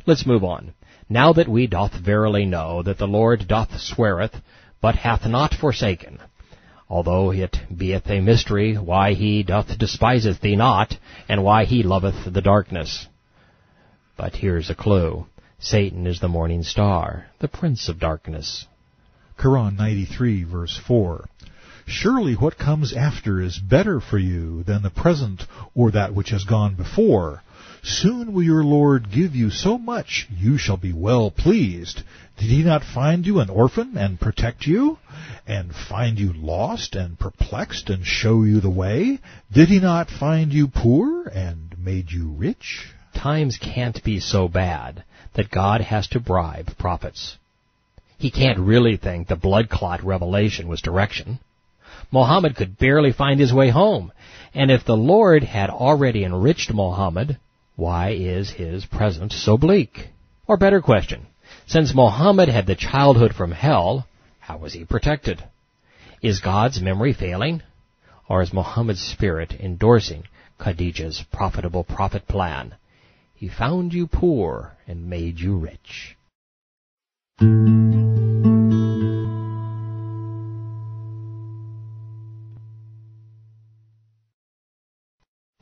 Let's move on. Now that we doth verily know that the Lord doth sweareth, but hath not forsaken, although it beeth a mystery why he doth despiseth thee not, and why he loveth the darkness. But here's a clue. Satan is the morning star, the prince of darkness. Quran 93 verse 4. Surely what comes after is better for you than the present or that which has gone before. Soon will your Lord give you so much you shall be well pleased. Did he not find you an orphan and protect you? And find you lost and perplexed and show you the way? Did he not find you poor and made you rich? Times can't be so bad that God has to bribe prophets. He can't really think the blood clot revelation was direction. Muhammad could barely find his way home, and if the Lord had already enriched Muhammad, why is his present so bleak? Or better question, since Muhammad had the childhood from hell, how was he protected? Is God's memory failing? Or is Muhammad's spirit endorsing Khadijah's profitable prophet plan? He found you poor and made you rich.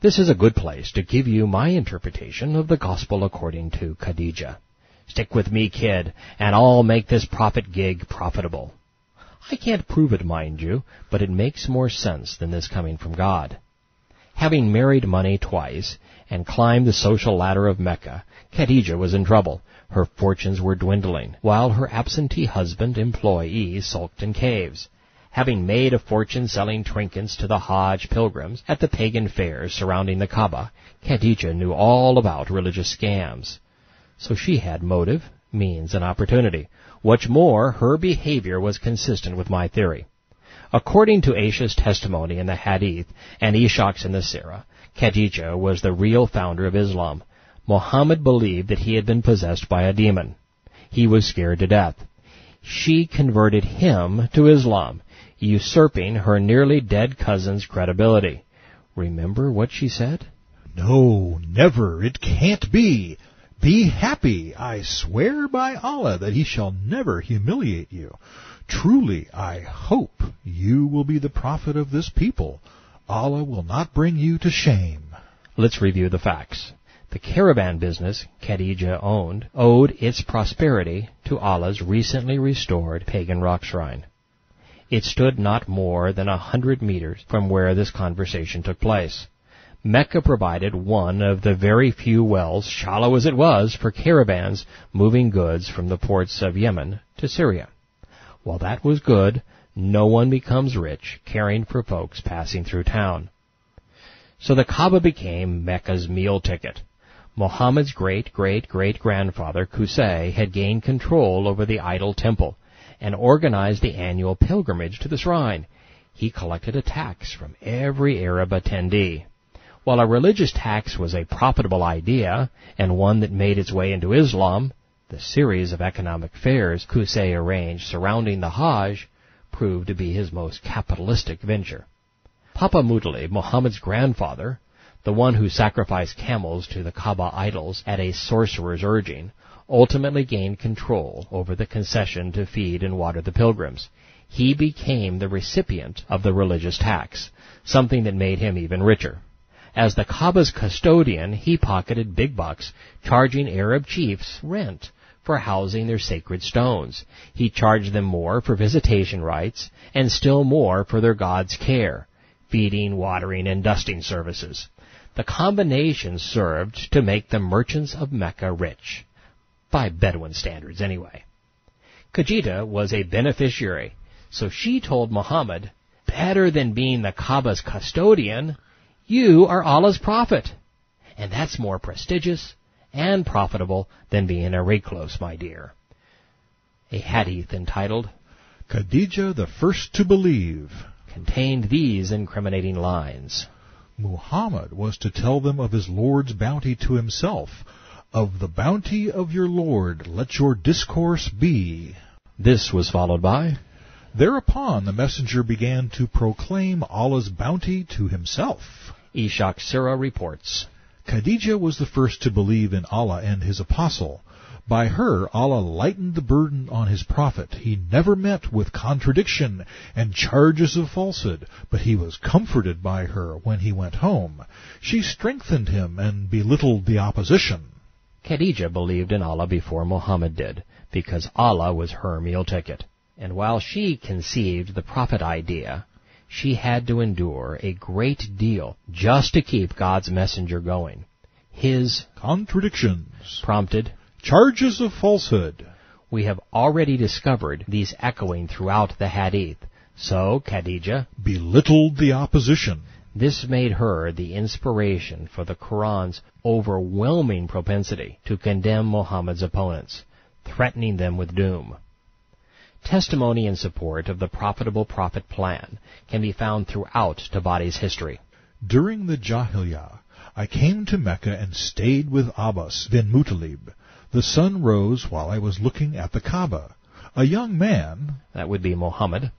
This is a good place to give you my interpretation of the Gospel according to Khadijah. Stick with me, kid, and I'll make this prophet gig profitable. I can't prove it, mind you, but it makes more sense than this coming from God. Having married money twice and climbed the social ladder of Mecca, Khadijah was in trouble. Her fortunes were dwindling, while her absentee husband employee sulked in caves. Having made a fortune selling trinkets to the Hajj pilgrims at the pagan fairs surrounding the Kaaba, Khadijah knew all about religious scams. So she had motive, means, and opportunity. What's more, her behavior was consistent with my theory. According to Aisha's testimony in the Hadith and Ishaq's in the Sirah, Khadijah was the real founder of Islam. Muhammad believed that he had been possessed by a demon. He was scared to death. She converted him to Islam, usurping her nearly dead cousin's credibility. Remember what she said? "No, never, it can't be. Be happy. I swear by Allah that he shall never humiliate you. Truly, I hope you will be the prophet of this people. Allah will not bring you to shame." Let's review the facts. The caravan business Khadijah owned owed its prosperity to Allah's recently restored pagan rock shrine. It stood not more than 100 meters from where this conversation took place. Mecca provided one of the very few wells, shallow as it was, for caravans moving goods from the ports of Yemen to Syria. While that was good, no one becomes rich caring for folks passing through town. So the Kaaba became Mecca's meal ticket. Muhammad's great-great-great-grandfather Qusay had gained control over the idol temple and organized the annual pilgrimage to the shrine. He collected a tax from every Arab attendee. While a religious tax was a profitable idea, and one that made its way into Islam, the series of economic fairs Qusay arranged surrounding the Hajj proved to be his most capitalistic venture. Papa Muttalib, Muhammad's grandfather, the one who sacrificed camels to the Kaaba idols at a sorcerer's urging, ultimately gained control over the concession to feed and water the pilgrims. He became the recipient of the religious tax, something that made him even richer. As the Kaaba's custodian, he pocketed big bucks, charging Arab chiefs rent for housing their sacred stones. He charged them more for visitation rights, and still more for their god's care, feeding, watering, and dusting services. The combination served to make the merchants of Mecca rich, by Bedouin standards anyway. Khadijah was a beneficiary, so she told Muhammad, "Better than being the Kaaba's custodian, you are Allah's prophet, and that's more prestigious and profitable than being a recluse, my dear." A hadith entitled, "Khadijah the First to Believe," contained these incriminating lines. Muhammad was to tell them of his Lord's bounty to himself. "Of the bounty of your Lord let your discourse be." This was followed by, "Thereupon the messenger began to proclaim Allah's bounty to himself." Ishaq Sirah reports, Khadijah was the first to believe in Allah and His apostle. By her, Allah lightened the burden on His prophet. He never met with contradiction and charges of falsehood, but he was comforted by her when he went home. She strengthened him and belittled the opposition. Khadijah believed in Allah before Muhammad did, because Allah was her meal ticket. And while she conceived the prophet idea, she had to endure a great deal just to keep God's messenger going. His contradictions prompted charges of falsehood. We have already discovered these echoing throughout the hadith. So Khadijah belittled the opposition. This made her the inspiration for the Quran's overwhelming propensity to condemn Muhammad's opponents, threatening them with doom. Testimony in support of the profitable prophet plan can be found throughout Tabari's history. During the Jahiliyyah, I came to Mecca and stayed with Abbas bin Muttalib. The sun rose while I was looking at the Kaaba. A young man, that would be Muhammad,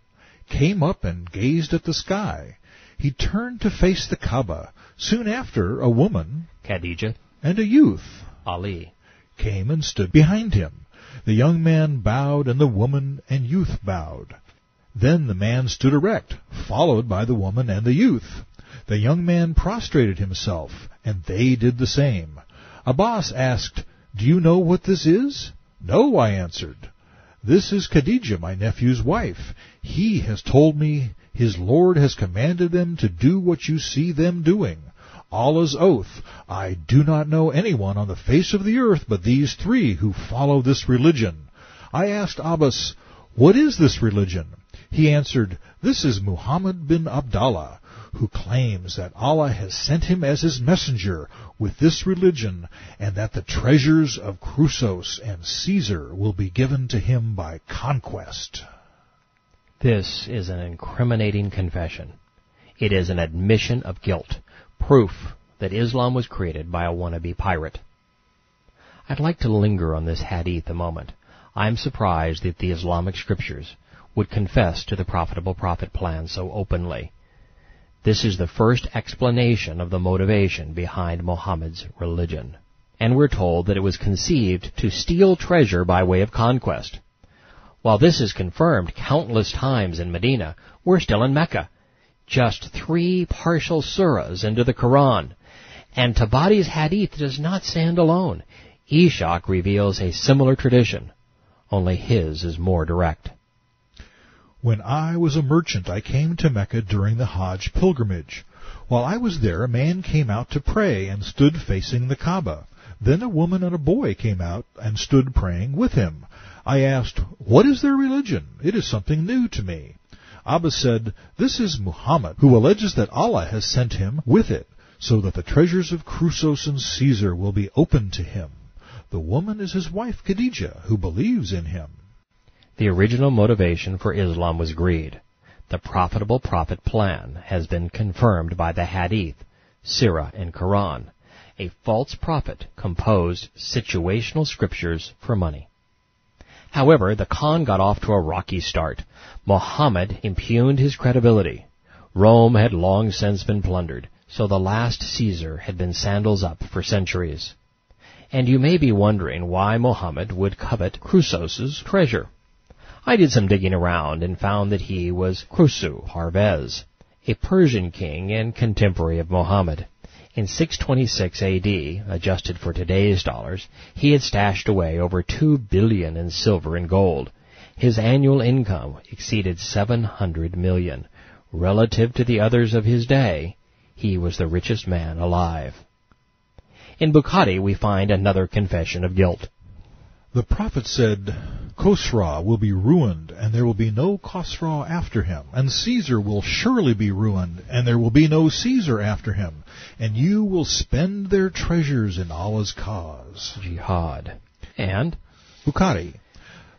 came up and gazed at the sky. He turned to face the Kaaba. Soon after, a woman, Khadijah, and a youth, Ali, came and stood behind him. The young man bowed, and the woman and youth bowed. Then the man stood erect, followed by the woman and the youth. The young man prostrated himself, and they did the same. Abbas asked, "Do you know what this is?" "No," I answered. "This is Khadijah, my nephew's wife. He has told me his Lord has commanded them to do what you see them doing. Allah's oath, I do not know anyone on the face of the earth but these three who follow this religion." I asked Abbas, "What is this religion?" He answered, "This is Muhammad bin Abdallah, who claims that Allah has sent him as his messenger with this religion, and that the treasures of Croesus and Caesar will be given to him by conquest." This is an incriminating confession. It is an admission of guilt, proof that Islam was created by a wannabe pirate. I'd like to linger on this hadith a moment. I'm surprised that the Islamic scriptures would confess to the profitable prophet plan so openly. This is the first explanation of the motivation behind Muhammad's religion. And we're told that it was conceived to steal treasure by way of conquest. While this is confirmed countless times in Medina, we're still in Mecca, just 3 partial surahs into the Quran. And Tabari's hadith does not stand alone. Ishaq reveals a similar tradition, only his is more direct. When I was a merchant, I came to Mecca during the Hajj pilgrimage. While I was there, a man came out to pray and stood facing the Kaaba. Then a woman and a boy came out and stood praying with him. I asked, "What is their religion? It is something new to me." Abba said, "This is Muhammad, who alleges that Allah has sent him with it, so that the treasures of Croesus and Caesar will be opened to him. The woman is his wife Khadijah, who believes in him." The original motivation for Islam was greed. The profitable prophet plan has been confirmed by the Hadith, Sirah, and Quran. A false prophet composed situational scriptures for money. However, the Khan got off to a rocky start. Muhammad impugned his credibility. Rome had long since been plundered, so the last Caesar had been sandals up for centuries. And you may be wondering why Muhammad would covet Croesus's treasure. I did some digging around and found that he was Khosru Parvez, a Persian king and contemporary of Muhammad. In 626 A.D., adjusted for today's dollars, he had stashed away over $2 billion in silver and gold. His annual income exceeded $700 million. Relative to the others of his day, he was the richest man alive. In Bukhari, we find another confession of guilt. The prophet said, "Khosra will be ruined, and there will be no Khosra after him. And Caesar will surely be ruined, and there will be no Caesar after him. And you will spend their treasures in Allah's cause." Jihad. And Bukhari.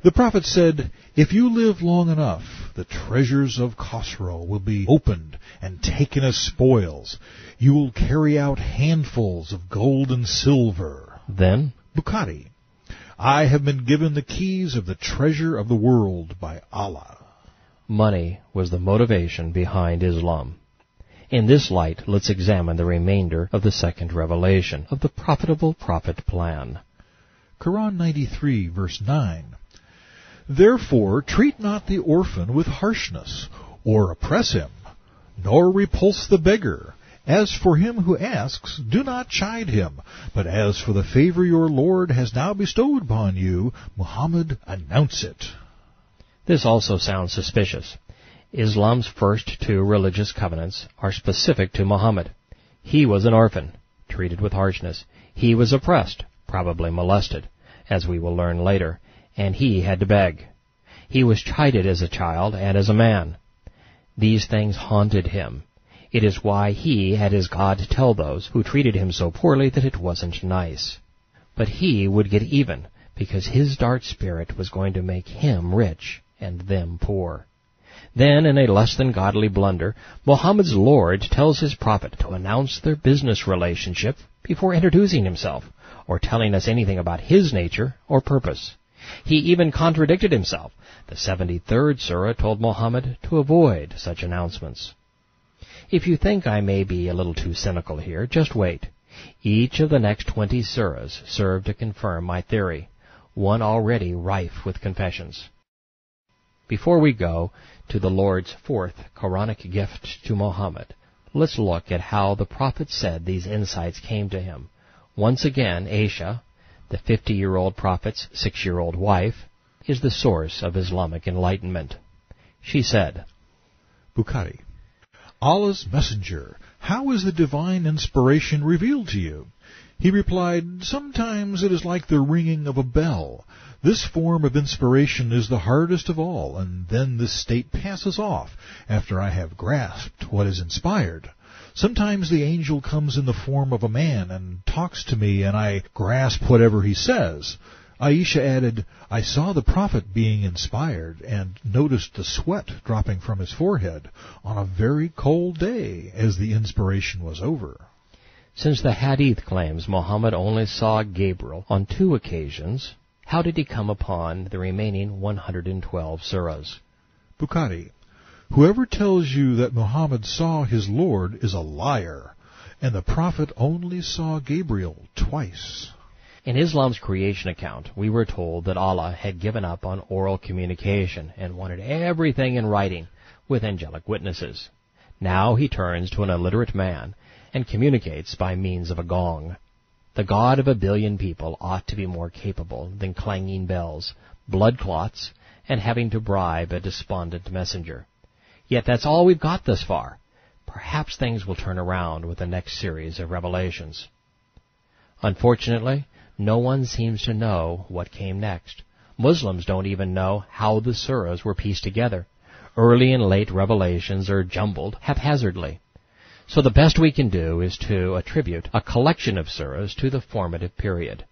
The prophet said, "If you live long enough, the treasures of Khosra will be opened and taken as spoils. You will carry out handfuls of gold and silver." then Bukhari. I have been given the keys of the treasure of the world by Allah. money was the motivation behind Islam. In this light, let's examine the remainder of the second revelation of the profitable prophet plan. Quran 93, verse 9. Therefore treat not the orphan with harshness, or oppress him, nor repulse the beggar. As for him who asks, do not chide him. But as for the favor your Lord has now bestowed upon you, Muhammad, announce it. This also sounds suspicious. Islam's first 2 religious covenants are specific to Muhammad. He was an orphan, treated with harshness. He was oppressed, probably molested, as we will learn later, and he had to beg. He was chided as a child and as a man. These things haunted him. It is why he had his God tell those who treated him so poorly that it wasn't nice. But he would get even, because his dark spirit was going to make him rich and them poor. Then, in a less than godly blunder, Muhammad's Lord tells his prophet to announce their business relationship before introducing himself, or telling us anything about his nature or purpose. He even contradicted himself. The 73rd surah told Muhammad to avoid such announcements. If you think I may be a little too cynical here, just wait. Each of the next 20 surahs serve to confirm my theory, one already rife with confessions. Before we go to the Lord's 4th Quranic gift to Muhammad, let's look at how the prophet said these insights came to him. Once again, Aisha, the 50-year-old prophet's 6-year-old wife, is the source of Islamic enlightenment. She said, Bukhari. Allah's messenger, how is the divine inspiration revealed to you? He replied, sometimes it is like the ringing of a bell. This form of inspiration is the hardest of all, and then this state passes off after I have grasped what is inspired. Sometimes the angel comes in the form of a man and talks to me, and I grasp whatever he says. Aisha added, I saw the prophet being inspired and noticed the sweat dropping from his forehead on a very cold day as the inspiration was over. Since the Hadith claims Muhammad only saw Gabriel on 2 occasions, how did he come upon the remaining 112 surahs? Bukhari, whoever tells you that Muhammad saw his Lord is a liar, and the Prophet only saw Gabriel twice. In Islam's creation account, we were told that Allah had given up on oral communication and wanted everything in writing with angelic witnesses. Now he turns to an illiterate man and communicates by means of a gong. The God of 1 billion people ought to be more capable than clanging bells, blood clots, and having to bribe a despondent messenger. Yet that's all we've got thus far. Perhaps things will turn around with the next series of revelations. Unfortunately, no one seems to know what came next. Muslims don't even know how the surahs were pieced together. Early and late revelations are jumbled haphazardly. So the best we can do is to attribute a collection of surahs to the formative period.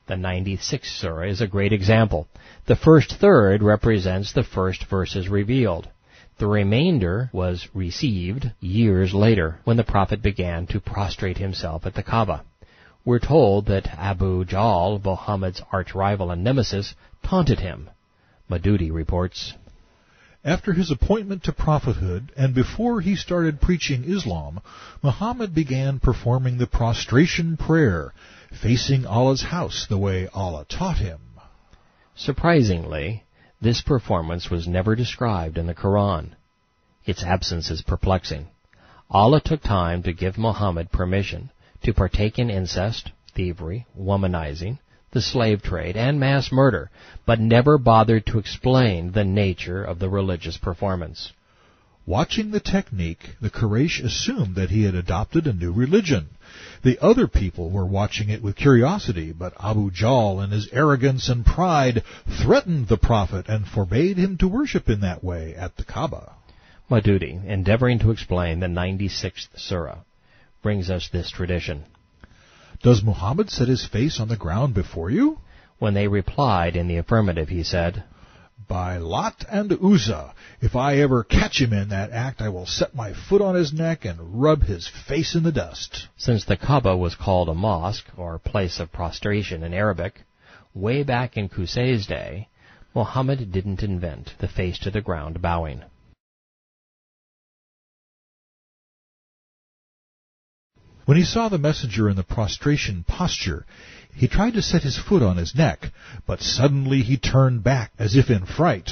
The 96th surah is a great example. The first third represents the first verses revealed. The remainder was received years later, when the Prophet began to prostrate himself at the Kaaba. We're told that Abu Jahl, Muhammad's arch-rival and nemesis, taunted him. Madudi reports, After his appointment to prophethood, and before he started preaching Islam, Muhammad began performing the prostration prayer, facing Allah's house the way Allah taught him. Surprisingly, this performance was never described in the Quran. Its absence is perplexing. Allah took time to give Muhammad permission to partake in incest, thievery, womanizing, the slave trade, and mass murder, but never bothered to explain the nature of the religious performance. Watching the technique, the Quraysh assumed that he had adopted a new religion. The other people were watching it with curiosity, but Abu Jahl, in his arrogance and pride, threatened the Prophet and forbade him to worship in that way at the Kaaba. Madudi, endeavoring to explain the 96th surah, brings us this tradition. Does Muhammad set his face on the ground before you? When they replied in the affirmative, he said, By Lat and Uzza, if I ever catch him in that act, I will set my foot on his neck and rub his face in the dust. Since the Kaaba was called a mosque, or place of prostration in Arabic, way back in Qusay's day, Muhammad didn't invent the face-to-the-ground bowing. When he saw the messenger in the prostration posture, he tried to set his foot on his neck, but suddenly he turned back as if in fright.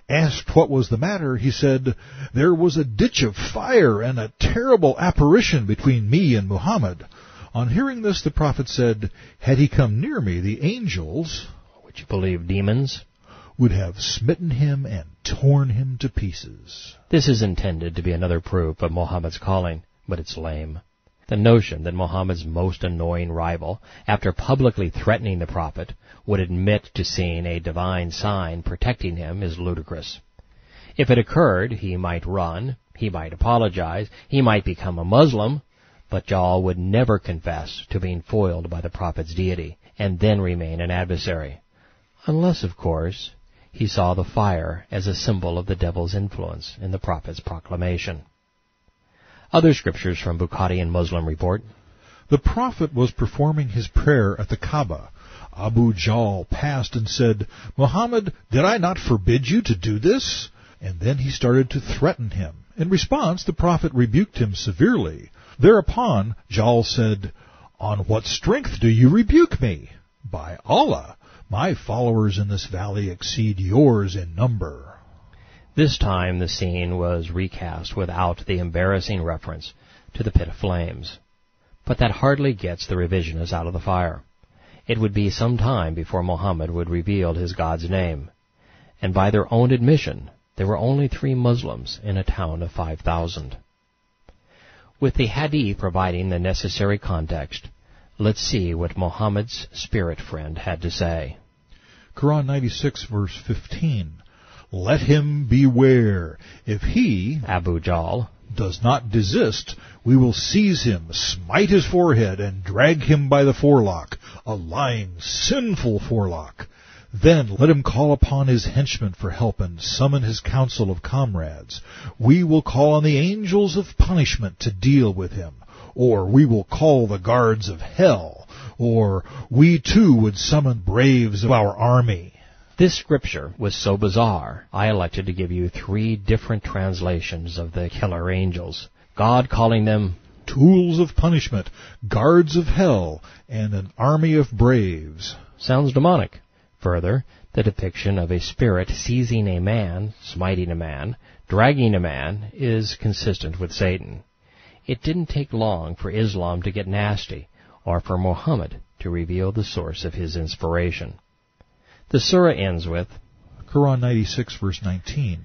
Asked what was the matter, he said, There was a ditch of fire and a terrible apparition between me and Muhammad. On hearing this, the Prophet said, Had he come near me, the angels, which you believe demons, would have smitten him and torn him to pieces. This is intended to be another proof of Muhammad's calling, but it's lame. The notion that Muhammad's most annoying rival, after publicly threatening the Prophet, would admit to seeing a divine sign protecting him is ludicrous. If it occurred, he might run, he might apologize, he might become a Muslim, but Jahl would never confess to being foiled by the Prophet's deity, and then remain an adversary. Unless, of course, he saw the fire as a symbol of the devil's influence in the Prophet's proclamation. Other scriptures from Bukhari and Muslim report, The Prophet was performing his prayer at the Kaaba. Abu Jahl passed and said, Muhammad, did I not forbid you to do this? And then he started to threaten him. In response, the Prophet rebuked him severely. Thereupon, Jahl said, On what strength do you rebuke me? By Allah, my followers in this valley exceed yours in number. This time the scene was recast without the embarrassing reference to the pit of flames. But that hardly gets the revisionists out of the fire. It would be some time before Muhammad would reveal his God's name. And by their own admission, there were only 3 Muslims in a town of 5,000. With the Hadith providing the necessary context, let's see what Muhammad's spirit friend had to say. Quran 96, verse 15. Let him beware. If he, Abu Jahl, does not desist, we will seize him, smite his forehead, and drag him by the forelock, a lying, sinful forelock. Then let him call upon his henchmen for help and summon his council of comrades. We will call on the angels of punishment to deal with him, or we will call the guards of hell, or we too would summon braves of our army. This scripture was so bizarre, I elected to give you 3 different translations of the killer angels. God calling them tools of punishment, guards of hell, and an army of braves. Sounds demonic. Further, the depiction of a spirit seizing a man, smiting a man, dragging a man, is consistent with Satan. It didn't take long for Islam to get nasty, or for Muhammad to reveal the source of his inspiration. The surah ends with, Quran 96, verse 19,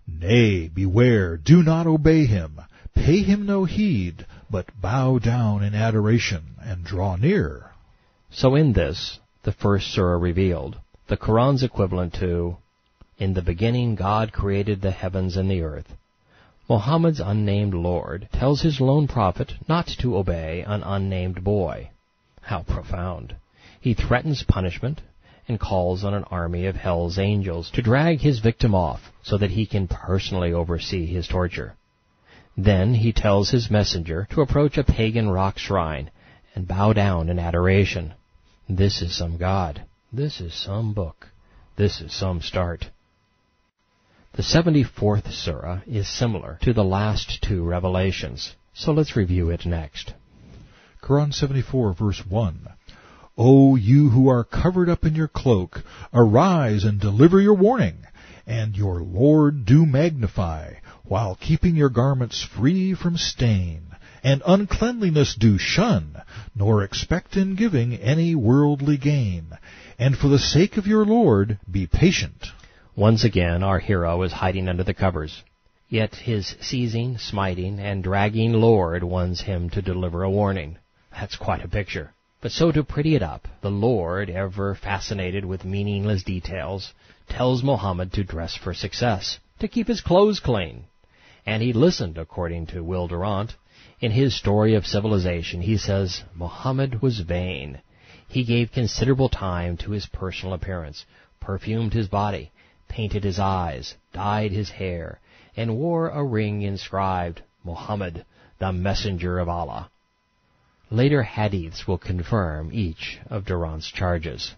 Nay, beware, do not obey him, pay him no heed, but bow down in adoration and draw near. So in this, the first surah revealed, the Quran's equivalent to, In the beginning God created the heavens and the earth. Muhammad's unnamed Lord tells his lone prophet not to obey an unnamed boy. How profound. He threatens punishment and calls on an army of hell's angels to drag his victim off so that he can personally oversee his torture. Then he tells his messenger to approach a pagan rock shrine and bow down in adoration. This is some God. This is some book. This is some start. The 74th surah is similar to the last 2 revelations, so let's review it next. Quran 74, verse 1. O you who are covered up in your cloak, arise and deliver your warning, and your Lord do magnify, while keeping your garments free from stain, and uncleanliness do shun, nor expect in giving any worldly gain. And for the sake of your Lord, be patient. Once again, our hero is hiding under the covers. Yet his seizing, smiting, and dragging Lord wants him to deliver a warning. That's quite a picture. But so to pretty it up, the Lord, ever fascinated with meaningless details, tells Muhammad to dress for success, to keep his clothes clean. And he listened, according to Will Durant. In his story of civilization, he says, Muhammad was vain. He gave considerable time to his personal appearance, perfumed his body, painted his eyes, dyed his hair, and wore a ring inscribed, Muhammad, the Messenger of Allah. Later hadiths will confirm each of Durant's charges.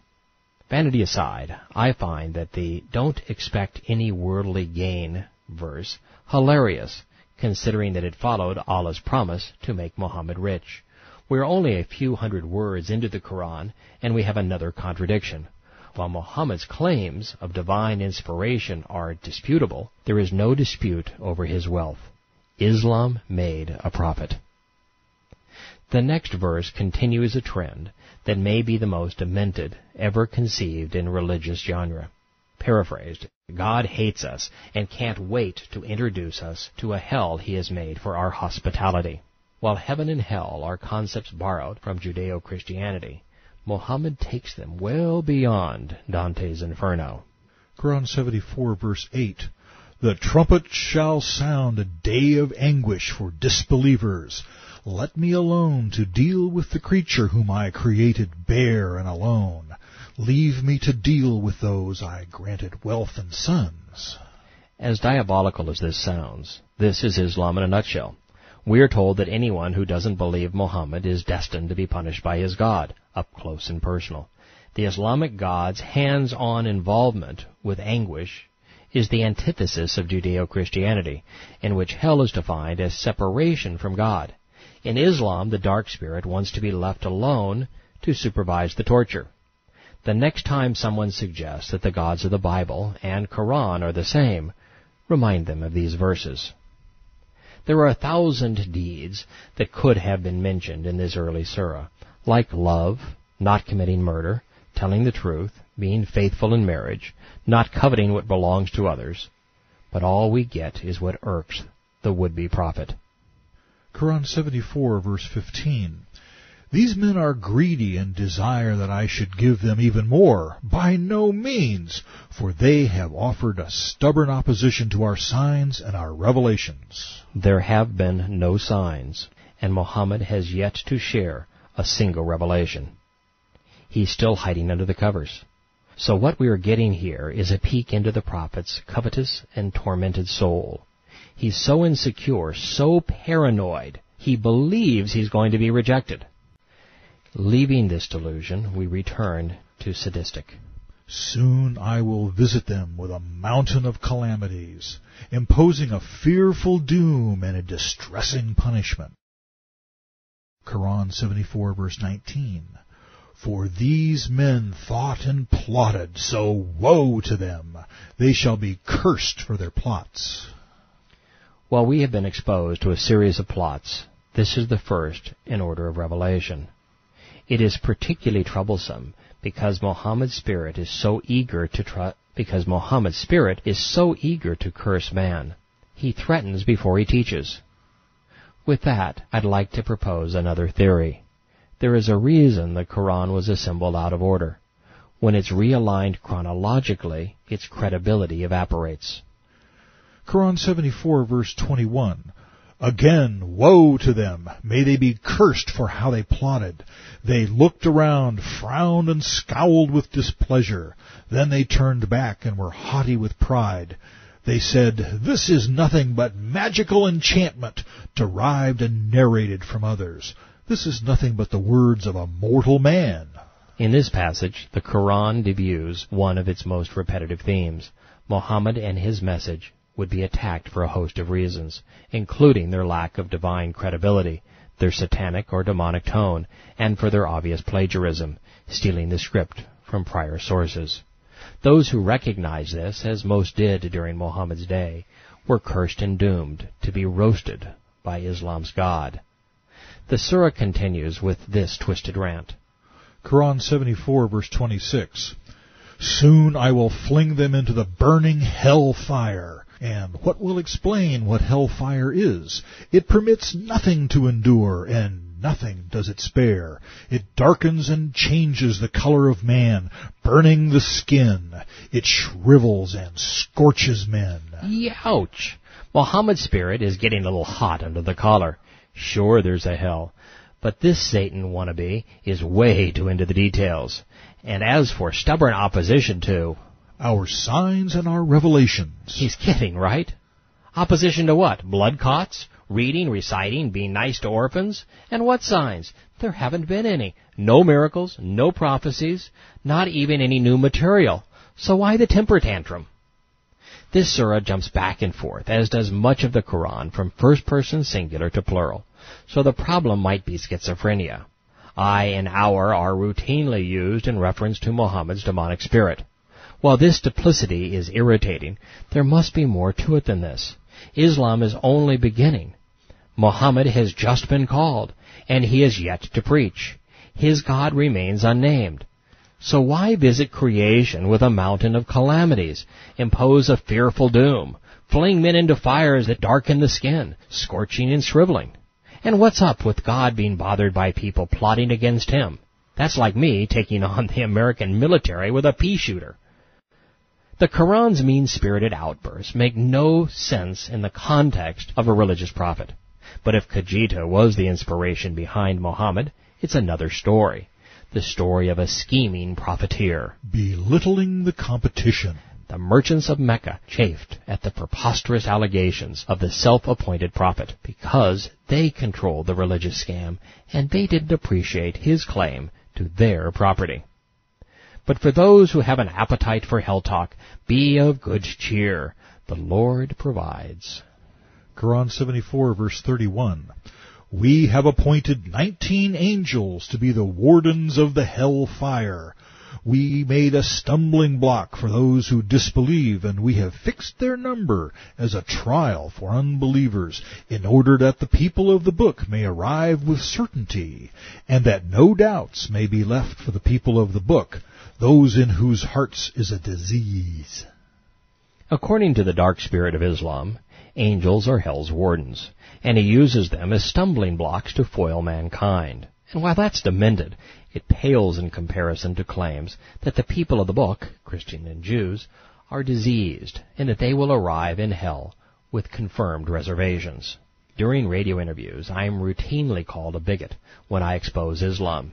Vanity aside, I find that the don't expect any worldly gain verse hilarious, considering that it followed Allah's promise to make Muhammad rich. We're only a few hundred words into the Quran, and we have another contradiction. While Muhammad's claims of divine inspiration are disputable, there is no dispute over his wealth. Islam made a prophet. The next verse continues a trend that may be the most demented ever conceived in religious genre. Paraphrased, God hates us and can't wait to introduce us to a hell he has made for our hospitality. While heaven and hell are concepts borrowed from Judeo-Christianity, Muhammad takes them well beyond Dante's Inferno. Quran 74, verse 8. The trumpet shall sound a day of anguish for disbelievers. Let me alone to deal with the creature whom I created bare and alone. Leave me to deal with those I granted wealth and sons. As diabolical as this sounds, this is Islam in a nutshell. We are told that anyone who doesn't believe Muhammad is destined to be punished by his God, up close and personal. The Islamic God's hands-on involvement with anguish is the antithesis of Judeo-Christianity, in which hell is defined as separation from God. In Islam, the dark spirit wants to be left alone to supervise the torture. The next time someone suggests that the gods of the Bible and Quran are the same, remind them of these verses. There are 1,000 deeds that could have been mentioned in this early surah, like love, not committing murder, telling the truth, being faithful in marriage, not coveting what belongs to others. But all we get is what irks the would-be prophet. Quran 74, verse 15. These men are greedy and desire that I should give them even more. By no means, for they have offered a stubborn opposition to our signs and our revelations. There have been no signs, and Muhammad has yet to share a single revelation. He's still hiding under the covers. So what we are getting here is a peek into the prophet's covetous and tormented soul. He's so insecure, so paranoid, He believes he's going to be rejected. Leaving this delusion, we return to sadistic. Soon I will visit them with a mountain of calamities, imposing a fearful doom and a distressing punishment. Quran 74, verse 19. For these men thought and plotted, so woe to them! They shall be cursed for their plots. While we have been exposed to a series of plots, this is the first in order of revelation. It is particularly troublesome because Muhammad's spirit is so eager to curse man. He threatens before he teaches. With that, I'd like to propose another theory. There is a reason the Quran was assembled out of order. When it's realigned chronologically, its credibility evaporates. Quran 74, verse 21. Again, woe to them! May they be cursed for how they plotted. They looked around, frowned, and scowled with displeasure. Then they turned back and were haughty with pride. They said, This is nothing but magical enchantment, derived and narrated from others. This is nothing but the words of a mortal man. In this passage, the Quran debuts one of its most repetitive themes. Muhammad and his message would be attacked for a host of reasons, including their lack of divine credibility, their satanic or demonic tone, and for their obvious plagiarism, stealing the script from prior sources. Those who recognized this, as most did during Muhammad's day, were cursed and doomed to be roasted by Islam's God. The surah continues with this twisted rant. Quran 74, verse 26. Soon I will fling them into the burning hell fire. And what will explain what hell fire is? It permits nothing to endure, and nothing does it spare. It darkens and changes the color of man, burning the skin. It shrivels and scorches men. Ouch! Muhammad's spirit is getting a little hot under the collar. Sure, there's a hell, but this Satan wannabe is way too into the details. And as for stubborn opposition to our signs and our revelations. He's kidding, right? Opposition to what? Blood cots? Reading, reciting, being nice to orphans? And what signs? There haven't been any. No miracles, no prophecies, not even any new material. So why the temper tantrum? This surah jumps back and forth, as does much of the Quran, from first-person singular to plural. So the problem might be schizophrenia. I and our are routinely used in reference to Muhammad's demonic spirit. While this duplicity is irritating, there must be more to it than this. Islam is only beginning. Muhammad has just been called, and he is yet to preach. His God remains unnamed. So why visit creation with a mountain of calamities, impose a fearful doom, fling men into fires that darken the skin, scorching and shriveling? And what's up with God being bothered by people plotting against him? That's like me taking on the American military with a pea shooter. The Quran's mean-spirited outbursts make no sense in the context of a religious prophet. But if Khajiit was the inspiration behind Muhammad, it's another story. The story of a scheming profiteer. Belittling the competition. The merchants of Mecca chafed at the preposterous allegations of the self-appointed prophet because they controlled the religious scam and they didn't appreciate his claim to their property. But for those who have an appetite for hell talk, be of good cheer. The Lord provides. Quran 74, verse 31. We have appointed 19 angels to be the wardens of the hell fire. We made a stumbling block for those who disbelieve, and we have fixed their number as a trial for unbelievers, in order that the people of the book may arrive with certainty, and that no doubts may be left for the people of the book, those in whose hearts is a disease. According to the dark spirit of Islam, angels are hell's wardens, and he uses them as stumbling blocks to foil mankind. And while that's demented, it pales in comparison to claims that the people of the book, Christians and Jews, are diseased, and that they will arrive in hell with confirmed reservations. During radio interviews, I am routinely called a bigot when I expose Islam.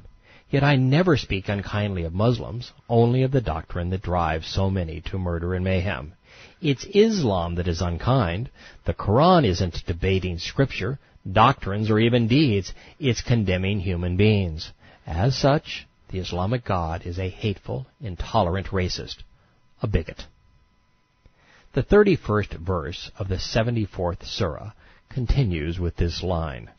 Yet I never speak unkindly of Muslims, only of the doctrine that drives so many to murder and mayhem. It's Islam that is unkind. The Quran isn't debating Scripture. doctrines, or even deeds. It's condemning human beings. As such, the Islamic God is a hateful, intolerant racist, a bigot. The 31st verse of the 74th surah continues with this line.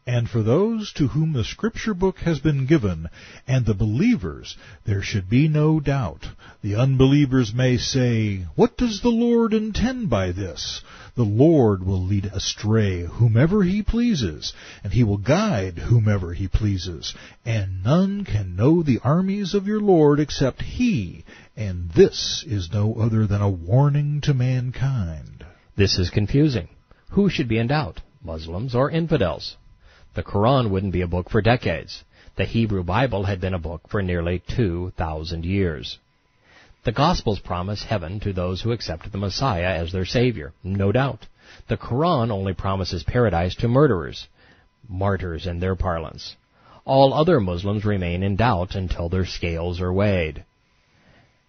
And for those to whom the Scripture book has been given, and the believers, there should be no doubt. The unbelievers may say, What does the Lord intend by this? The Lord will lead astray whomever He pleases, and He will guide whomever He pleases. And none can know the armies of your Lord except He, and this is no other than a warning to mankind. This is confusing. Who should be in doubt, Muslims or infidels? The Quran wouldn't be a book for decades. The Hebrew Bible had been a book for nearly 2,000 years. The Gospels promise heaven to those who accept the Messiah as their Savior, no doubt. The Quran only promises paradise to murderers, martyrs in their parlance. All other Muslims remain in doubt until their scales are weighed.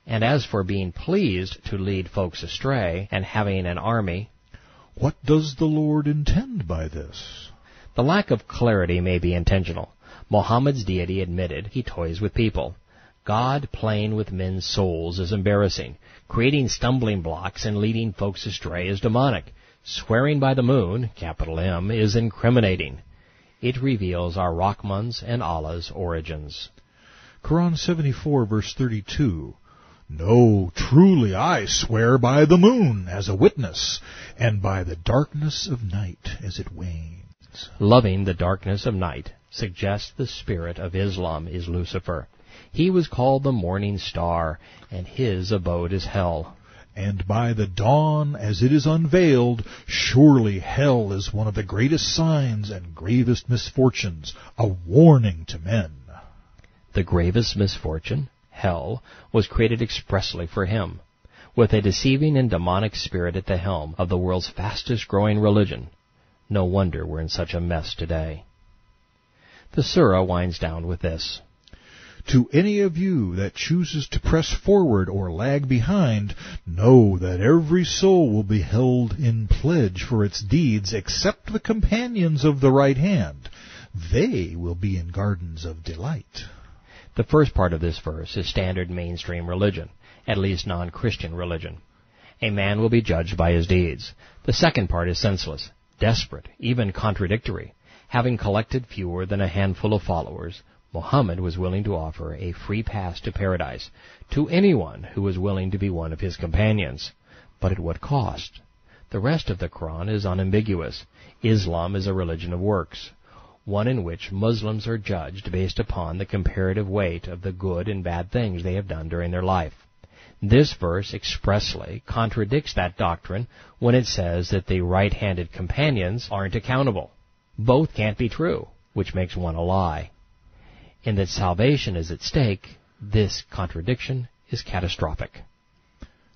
And as for being pleased to lead folks astray and having an army, what does the Lord intend by this? The lack of clarity may be intentional. Muhammad's deity admitted he toys with people. God playing with men's souls is embarrassing. Creating stumbling blocks and leading folks astray is demonic. Swearing by the moon, capital M, is incriminating. It reveals our Rahman's and Allah's origins. Quran 74, verse 32. No, truly I swear by the moon as a witness, and by the darkness of night as it wanes. Loving the darkness of night suggests the spirit of Islam is Lucifer. He was called the morning star, and his abode is hell. And by the dawn as it is unveiled, surely hell is one of the greatest signs and gravest misfortunes, a warning to men. The gravest misfortune, hell, was created expressly for him. With a deceiving and demonic spirit at the helm of the world's fastest-growing religion, no wonder we're in such a mess today. The surah winds down with this. To any of you that chooses to press forward or lag behind, know that every soul will be held in pledge for its deeds except the companions of the right hand. They will be in gardens of delight. The first part of this verse is standard mainstream religion, at least non-Christian religion. A man will be judged by his deeds. The second part is senseless, desperate, even contradictory. Having collected fewer than a handful of followers, Muhammad was willing to offer a free pass to paradise to anyone who was willing to be one of his companions. But at what cost? The rest of the Quran is unambiguous. Islam is a religion of works, one in which Muslims are judged based upon the comparative weight of the good and bad things they have done during their life. This verse expressly contradicts that doctrine when it says that the right-handed companions aren't accountable. Both can't be true, which makes one a lie. In that salvation is at stake, this contradiction is catastrophic.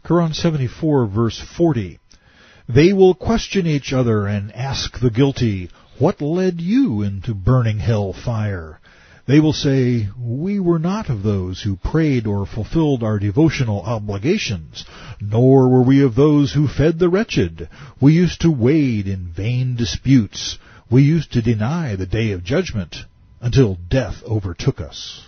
Quran 74, verse 40. They will question each other and ask the guilty, What led you into burning hell fire? They will say, We were not of those who prayed or fulfilled our devotional obligations, nor were we of those who fed the wretched. We used to wade in vain disputes. We used to deny the day of judgment until death overtook us.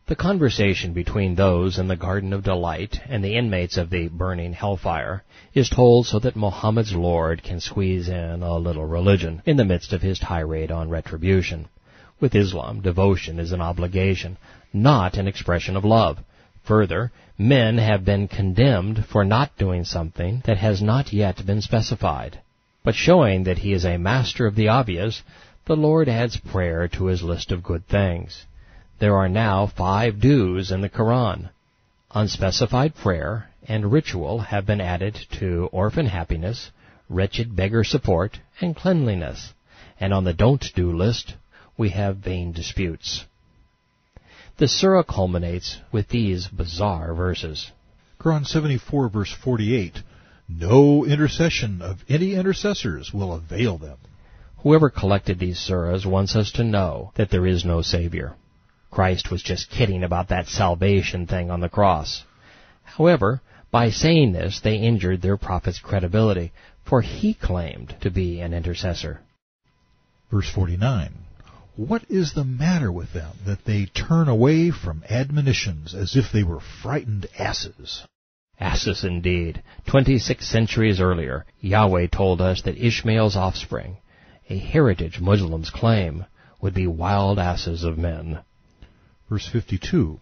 The conversation between those in the Garden of Delight and the inmates of the burning hellfire is told so that Muhammad's Lord can squeeze in a little religion in the midst of his tirade on retribution. With Islam, devotion is an obligation, not an expression of love. Further, men have been condemned for not doing something that has not yet been specified. But showing that he is a master of the obvious, the Lord adds prayer to his list of good things. There are now 5 do's in the Quran. Unspecified prayer and ritual have been added to orphan happiness, wretched beggar support, and cleanliness. And on the don't do list, we have vain disputes. The surah culminates with these bizarre verses. Quran 74, verse 48. No intercession of any intercessors will avail them. Whoever collected these surahs wants us to know that there is no Savior. Christ was just kidding about that salvation thing on the cross. However, by saying this, they injured their prophet's credibility, for he claimed to be an intercessor. Verse 49. What is the matter with them that they turn away from admonitions as if they were frightened asses? Asses indeed. 26 centuries earlier, Yahweh told us that Ishmael's offspring, a heritage Muslims claim, would be wild asses of men. Verse 52.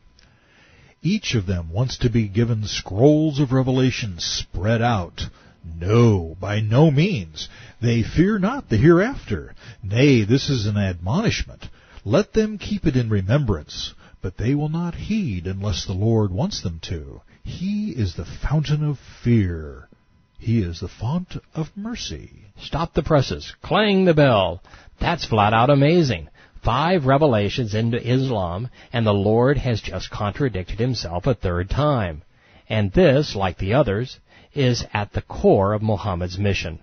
Each of them wants to be given scrolls of revelation spread out. No, by no means. They fear not the hereafter. Nay, this is an admonishment. Let them keep it in remembrance. But they will not heed unless the Lord wants them to. He is the fountain of fear. He is the font of mercy. Stop the presses. Clang the bell. That's flat out amazing. 5 revelations into Islam, and the Lord has just contradicted himself a third time. And this, like the others, is at the core of Muhammad's mission.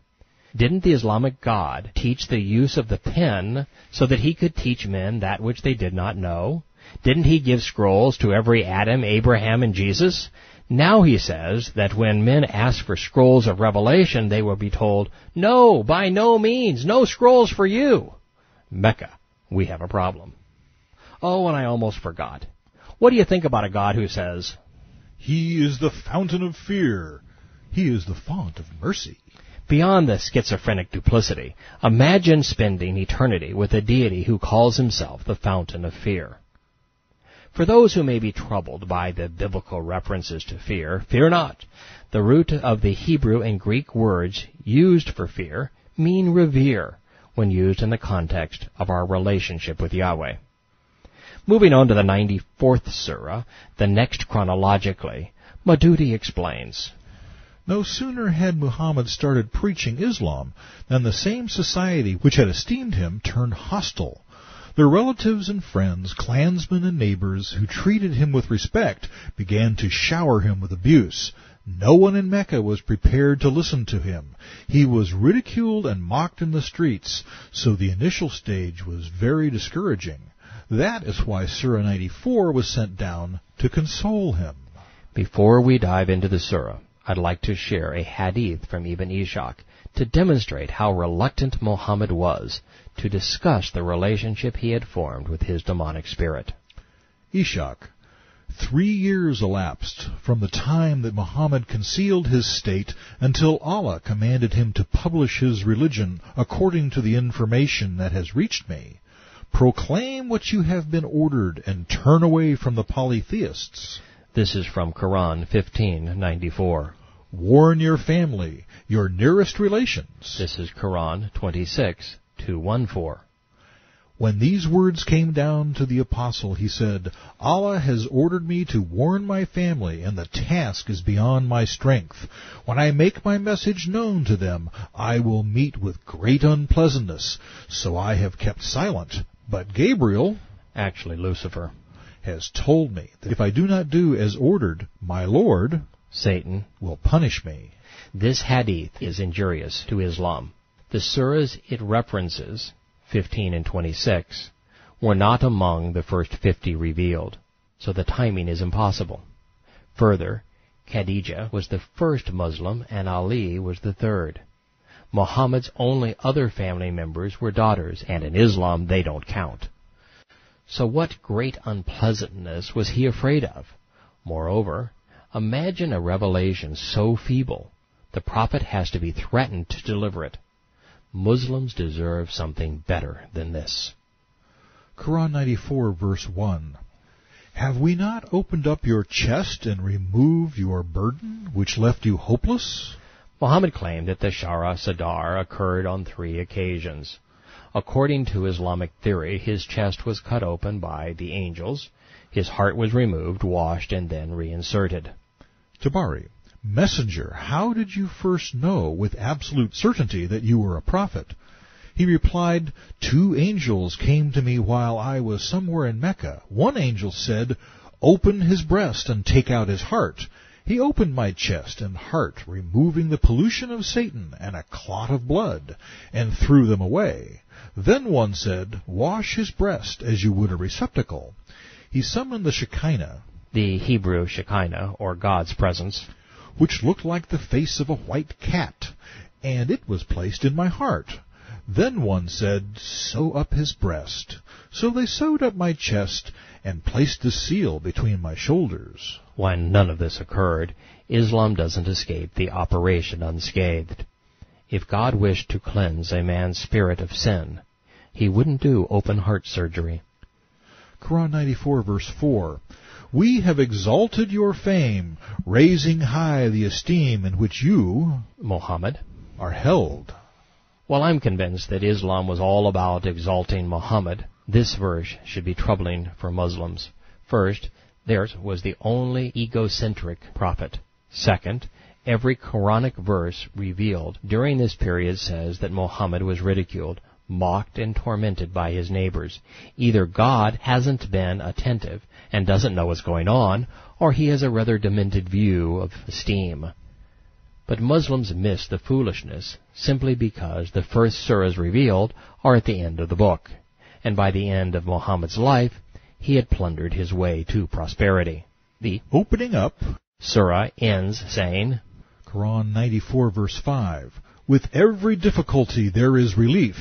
Didn't the Islamic God teach the use of the pen so that he could teach men that which they did not know? Didn't he give scrolls to every Adam, Abraham, and Jesus? Now he says that when men ask for scrolls of revelation, they will be told, "No, by no means, no scrolls for you." Mecca, we have a problem. Oh, and I almost forgot. What do you think about a God who says, He is the fountain of fear. He is the font of mercy. Beyond the schizophrenic duplicity, imagine spending eternity with a deity who calls himself the fountain of fear. For those who may be troubled by the biblical references to fear, fear not. The root of the Hebrew and Greek words used for fear mean revere when used in the context of our relationship with Yahweh. Moving on to the 94th surah, the next chronologically, Madudi explains, No sooner had Muhammad started preaching Islam than the same society which had esteemed him turned hostile. Their relatives and friends, clansmen and neighbors who treated him with respect began to shower him with abuse. No one in Mecca was prepared to listen to him. He was ridiculed and mocked in the streets, so the initial stage was very discouraging. That is why Surah 94 was sent down to console him. Before we dive into the surah, I'd like to share a hadith from Ibn Ishaq to demonstrate how reluctant Muhammad was to discuss the relationship he had formed with his demonic spirit. Ishaq, 3 years elapsed from the time that Muhammad concealed his state until Allah commanded him to publish his religion according to the information that has reached me. Proclaim what you have been ordered and turn away from the polytheists. This is from Quran 15:94. Warn your family, your nearest relations. This is Quran 26:214. When these words came down to the apostle, he said, Allah has ordered me to warn my family, and the task is beyond my strength. When I make my message known to them, I will meet with great unpleasantness. So I have kept silent. But Gabriel, actually Lucifer, has told me that if I do not do as ordered, my Lord, Satan, will punish me. This hadith is injurious to Islam. The surahs it references, 15 and 26, were not among the first 50 revealed, so the timing is impossible. Further, Khadijah was the first Muslim and Ali was the third. Muhammad's only other family members were daughters, and in Islam they don't count. So what great unpleasantness was he afraid of? Moreover, imagine a revelation so feeble, the prophet has to be threatened to deliver it. Muslims deserve something better than this. Quran 94, verse 1. Have we not opened up your chest and removed your burden, which left you hopeless? Muhammad claimed that the Shara Sadar occurred on 3 occasions. According to Islamic theory, his chest was cut open by the angels, his heart was removed, washed, and then reinserted. Tabari, Messenger, how did you first know with absolute certainty that you were a prophet? He replied, 2 angels came to me while I was somewhere in Mecca. One angel said, Open his breast and take out his heart. He opened my chest and heart, removing the pollution of Satan and a clot of blood, and threw them away. Then one said, Wash his breast as you would a receptacle. He summoned the Shekinah, the Hebrew Shekinah, or God's presence, which looked like the face of a white cat, and it was placed in my heart. Then one said, "Sew up his breast." So they sewed up my chest and placed the seal between my shoulders. When none of this occurred, Islam doesn't escape the operation unscathed. If God wished to cleanse a man's spirit of sin, he wouldn't do open heart surgery. Quran 94, verse 4. We have exalted your fame, raising high the esteem in which you, Muhammad, are held. While I'm convinced that Islam was all about exalting Muhammad, this verse should be troubling for Muslims. First, theirs was the only egocentric prophet. Second, every Quranic verse revealed during this period says that Muhammad was ridiculed, mocked, and tormented by his neighbors. Either God hasn't been attentive and doesn't know what's going on, or he has a rather demented view of esteem. But Muslims miss the foolishness simply because the first surahs revealed are at the end of the book, and by the end of Muhammad's life, he had plundered his way to prosperity. The opening up surah ends saying, Quran 94, verse 5, with every difficulty there is relief.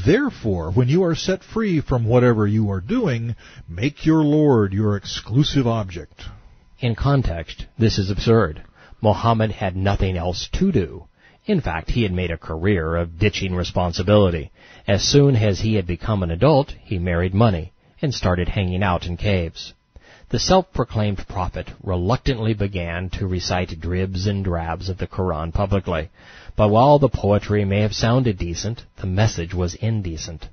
Therefore, when you are set free from whatever you are doing, make your Lord your exclusive object. In context, this is absurd. Muhammad had nothing else to do. In fact, he had made a career of ditching responsibility. As soon as he had become an adult, he married money and started hanging out in caves. The self-proclaimed prophet reluctantly began to recite dribs and drabs of the Quran publicly. But while the poetry may have sounded decent, the message was indecent.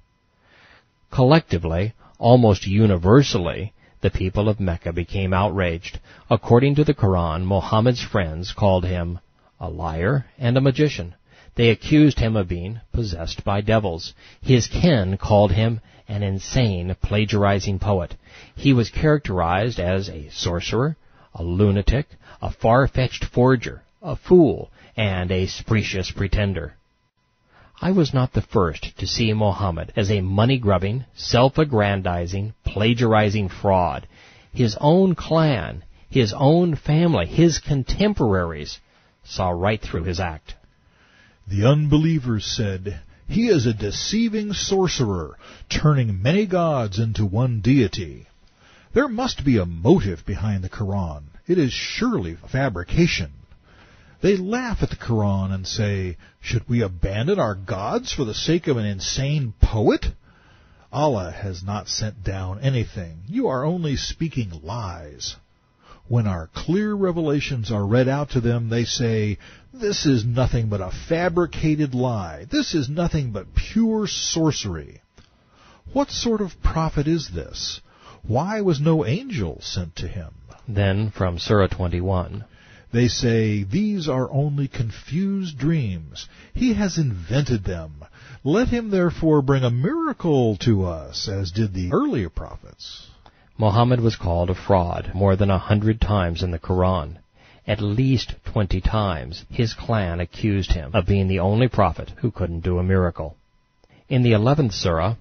Collectively, almost universally, the people of Mecca became outraged. According to the Quran, Muhammad's friends called him a liar and a magician. They accused him of being possessed by devils. His kin called him an insane, plagiarizing poet. He was characterized as a sorcerer, a lunatic, a far-fetched forger, a fool, and a specious pretender. I was not the first to see Muhammad as a money-grubbing, self-aggrandizing, plagiarizing fraud. His own clan, his own family, his contemporaries saw right through his act. The unbelievers said, "He is a deceiving sorcerer, turning many gods into one deity." There must be a motive behind the Quran. It is surely fabrication. They laugh at the Quran and say, should we abandon our gods for the sake of an insane poet? Allah has not sent down anything. You are only speaking lies. When our clear revelations are read out to them, they say, this is nothing but a fabricated lie. This is nothing but pure sorcery. What sort of prophet is this? Why was no angel sent to him? Then, from Surah 21, they say, these are only confused dreams. He has invented them. Let him therefore bring a miracle to us, as did the earlier prophets. Muhammad was called a fraud more than 100 times in the Quran. At least 20 times his clan accused him of being the only prophet who couldn't do a miracle. In the 11th surah,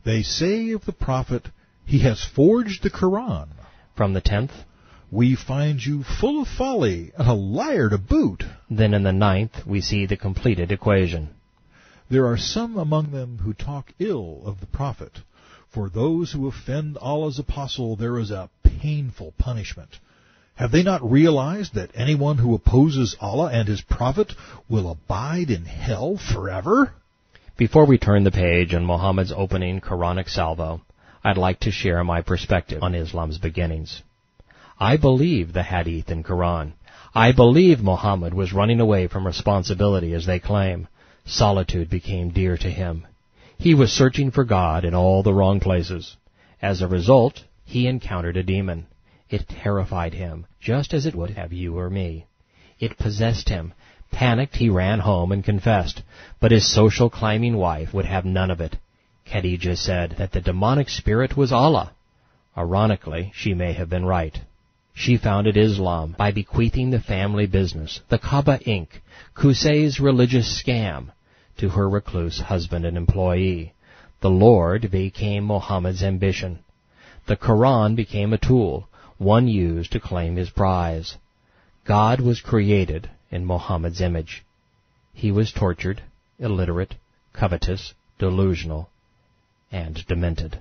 they say of the prophet, he has forged the Quran. From the 10th, we find you full of folly and a liar to boot. Then in the 9th, we see the completed equation. There are some among them who talk ill of the prophet. For those who offend Allah's apostle, there is a painful punishment. Have they not realized that anyone who opposes Allah and his prophet will abide in hell forever? Before we turn the page on Muhammad's opening Quranic salvo, I'd like to share my perspective on Islam's beginnings. I believe the Hadith and Quran. I believe Muhammad was running away from responsibility as they claim. Solitude became dear to him. He was searching for God in all the wrong places. As a result, he encountered a demon. It terrified him, just as it would have you or me. It possessed him. Panicked, he ran home and confessed, but his social climbing wife would have none of it. Khadijah said that the demonic spirit was Allah. Ironically, she may have been right. She founded Islam by bequeathing the family business, the Kaaba Inc., Qusay's religious scam, to her recluse husband and employee. The Lord became Muhammad's ambition. The Quran became a tool, one used to claim his prize. God was created in Muhammad's image. He was tortured, illiterate, covetous, delusional, and demented.